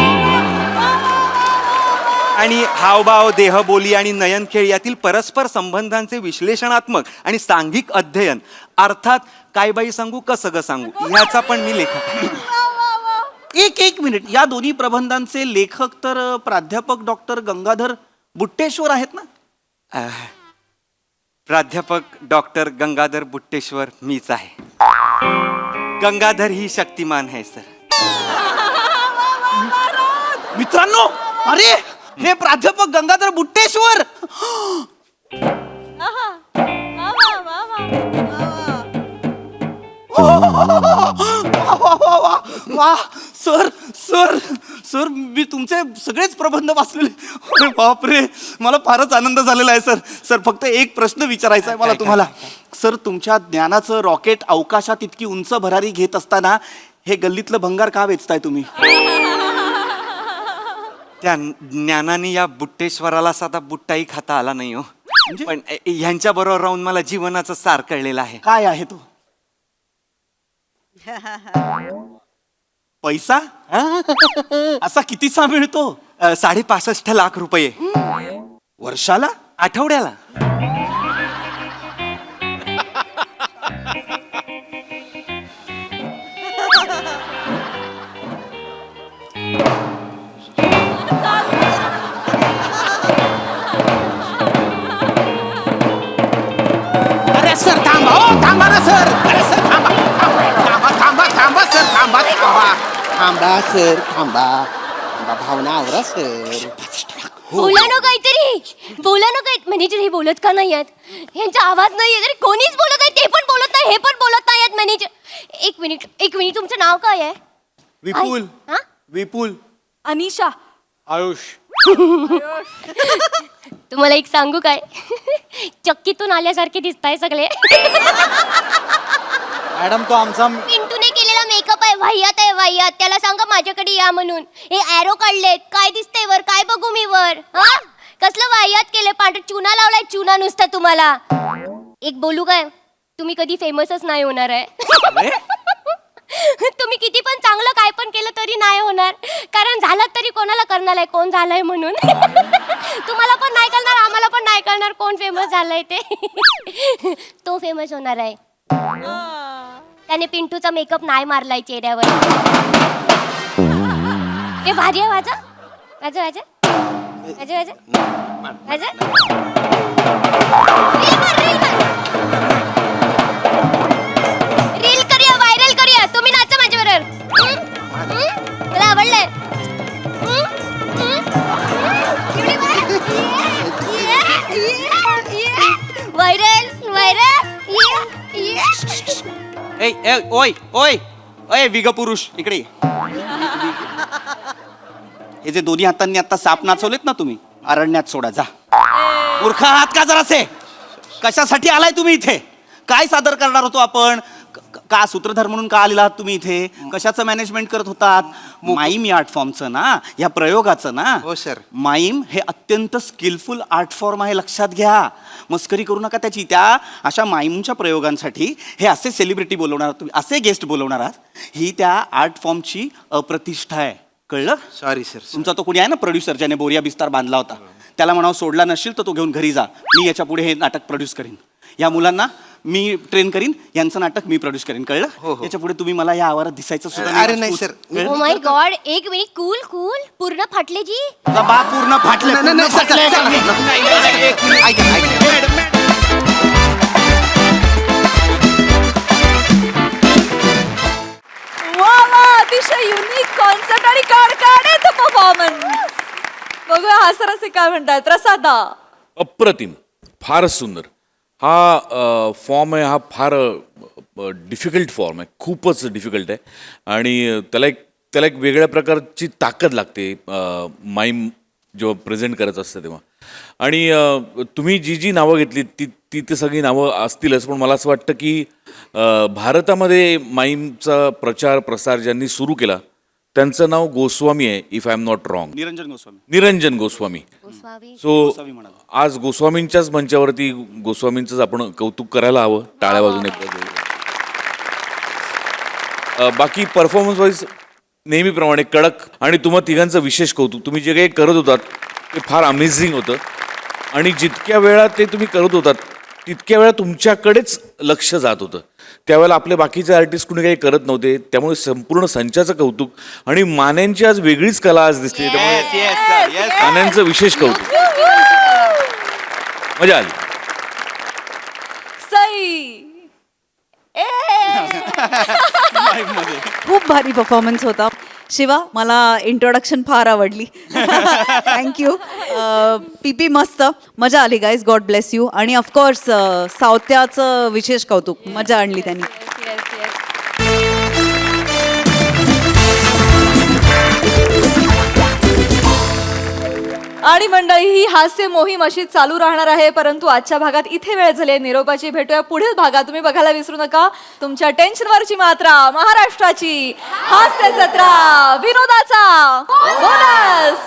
आणि हावभाव, देहबोली आणि नयनखेळ यातील परस्पर संबंधांचे विश्लेषणात्मक आणि सांघिक अध्ययन अर्थात काय बाई सांगू कसं ग सांगू ह्याचा पण मी लेखक आहे. एक मिनिट, या दोन्ही प्रबंधांचे लेखक तर प्राध्यापक डॉक्टर गंगाधर बुट्टेश्वर आहेत ना? प्राध्यापक डॉक्टर गंगाधर बुट्टेश्वर मीच आहे. गंगाधर ही शक्तिमान आहे सर. मित्रांनो, अरे हे प्राध्यापक गंगाधर बुट्टेश्वर. वा सर सर सर, मी तुमचे सगळेच प्रबंध वाचलेले. अरे बापरे, मला फारच आनंद झालेला आहे सर. सर फक्त एक प्रश्न विचारायचा आहे मला तुम्हाला. सर तुमच्या ज्ञानाचं रॉकेट अवकाशात इतकी उंच भरारी घेत असताना हे गल्लीतलं भंगार का वेचताय तुम्ही? त्या ज्ञानाने या बुट्टेश्वराला साधा बुट्टाही खाता आला नाही हो. पण ह्यांच्या बरोबर राहून मला जीवनाचं सार कळलेलं आहे. काय आहे तो? पैसा? असा कितीचा मिळतो? 65.5 लाख रुपये वर्षाला? आठवड्याला. अरे सर थांबा, हो थांबा ना सर. अरे सर थांबा थांबा थांबा थांबा सर थांबा थांबा थांबा सर थांबा थांबा. भावना आवरा सर. बोला ना काहीतरी, बोला ना काही. मॅनेजर हे बोलत का नाही आहेत? यांचा आवाज नाही येत. अरे कोणीच बोलत नाही, ते पण बोलत नाही, हे पण बोलत नाही आहेत मॅनेजर. एक मिनिट तुमचं नाव काय आहे? विपुल. हा? विपुल. अनिशा. आयुष. तुम्हाला एक सांगू काय? चक्कीतून आल्यासारखे दिसताय सगळे. मॅडम तो आमचा पिंटूने केलेला मेकअप आहे, वाह्यात आहे वाह्यात. त्याला सांगा माझ्याकडे या म्हणून. हे ॲरो काढलेत, काय दिसतंय वर? काय बघू मी वर? हा कसलं वाह्यात केलंय? पांढर चुना लावलाय, चुना नुसता तुम्हाला. एक बोलू काय, तुम्ही कधी फेमसच नाही होणार आहे. तुम्ही किती पण चांगलं काय पण केलं तरी नाही होणार. कारण झालं तरी कोणाला करणार आहे, कोण झालंय म्हणून. तुम्हाला पण नाही कळणार, आम्हाला पण नाही कळणार कोण फेमस झालंय ते. तो फेमस होणार आहे. त्याने पिंटूचा मेकअप नाही मारलाय चेहऱ्यावर. हे भारी आहे. वाजा वाजा वाजा वाजा वाजा वाजा. रील करूया, व्हायरल करूया. तुम्ही नाचा माझ्याबरोबर. मला आवडलंय. Viral viral. ओय ओय अय विग पुरुष इकडे ये. हे जे दोन्ही हातांनी आता साप नाचवलेत ना तुम्ही, अरण्यात सोडा जा. मूर्ख आहात का जरासे? कशासाठी आलाय तुम्ही इथे? काय सादर करणार होतो आपण? का सूत्रधार म्हणून का आलेला आहात तुम्ही इथे? कशाचं मॅनेजमेंट करत होतात? माईम या आर्ट फॉर्मचं ना, या प्रयोगाचं ना. हो, सर. माईम हे अत्यंत स्किलफुल आर्ट फॉर्म आहे, लक्षात घ्या. मस्करी करू नका त्याची. त्या अशा माईमच्या प्रयोगांसाठी हे असे सेलिब्रिटी बोलवणार आहात तुम्ही, असे गेस्ट बोलवणार आहात. ही त्या आर्ट फॉर्मची अप्रतिष्ठा आहे, कळलं? Sorry sir. तुमचा तो कोणी आहे ना प्रोड्युसर, ज्याने बोरिया बिस्तार बांधला होता, त्याला म्हणावं सोडला नसशील तर तो घेऊन घरी जा. मी याच्या पुढे हे नाटक प्रोड्यूस करीन. या मुलांना मी ट्रेन करीन, यांचं नाटक मी प्रोड्यूस करीन, कळलं? याच्या पुढे तुम्ही मला या आवारात दिसायचं सुद्धा अरे नाही, सर. ओ माय गॉड, एक मिनिट, कूल कूल, पूर्ण फाटले जी. तुझा बाप पूर्ण फाटले. नाही, नाही, सर, सर, सर. ऐका. वा वा, अतिशय युनिक कॉन्सेप्ट आणि कडकडीत परफॉर्मन्स. बघूया हास्यरसिक काय म्हणतायत. प्रसादा. अप्रतिम, फारच सुंदर. हा फॉर्म आहे, हा फार डिफिकल्ट फॉर्म आहे, खूपच डिफिकल्ट आहे. आणि त्याला एक वेगळ्या प्रकारची ताकद लागते माईम जेव्हा प्रेझेंट करत असतं तेव्हा. आणि तुम्ही जी नावं घेतली ती सगळी नावं असतीलच, पण मला असं वाटतं की भारतामध्ये माईमचा प्रचार प्रसार ज्यांनी सुरू केला त्यांचं नाव गोस्वामी आहे, if I am not wrong. Niranjan Goswami. So आज गोस्वामींच्याच मंचावरती गोस्वामींचंच आपण कौतुक करायला हवं, टाळ्या वाजून. बाकी परफॉर्मन्स वाईज नेहमीप्रमाणे कडक. आणि तुम्हा तिघांचं विशेष कौतुक. तुम्ही जे काही करत होतात ते फार अमेझिंग होतं. आणि जितक्या वेळा ते तुम्ही करत होतात तितक्या वेळा तुमच्याकडेच लक्ष जात होतं. त्यावेळेला आपले बाकीचे आर्टिस्ट कुणी काही करत नव्हते, त्यामुळे संपूर्ण संचाचं कौतुक. आणि मान्यांची आज वेगळीच कला आज दिसते, त्यामुळे मान्यांचं विशेष कौतुक. मजा आली. सई. खूप भारी परफॉर्मन्स होता. शिवा, मला इंट्रोडक्शन फार आवडली. थँक्यू. पीपी मस्त, मजा आली गाईज. God bless you. आणि ऑफकोर्स सावत्याचं विशेष कौतुक, मजा आणली त्यांनी. आणि मंडळी, ही हास्य मोहीम अशी चालू राहणार आहे, परंतु आजच्या भागात इथे वेळ झाली आहे निरोपाची. भेटूया पुढील भागात. तुम्ही बघायला विसरू नका तुमच्या टेन्शनवरची मात्रा, महाराष्ट्राची हास्य जत्रा, विनोदाचा बोनस.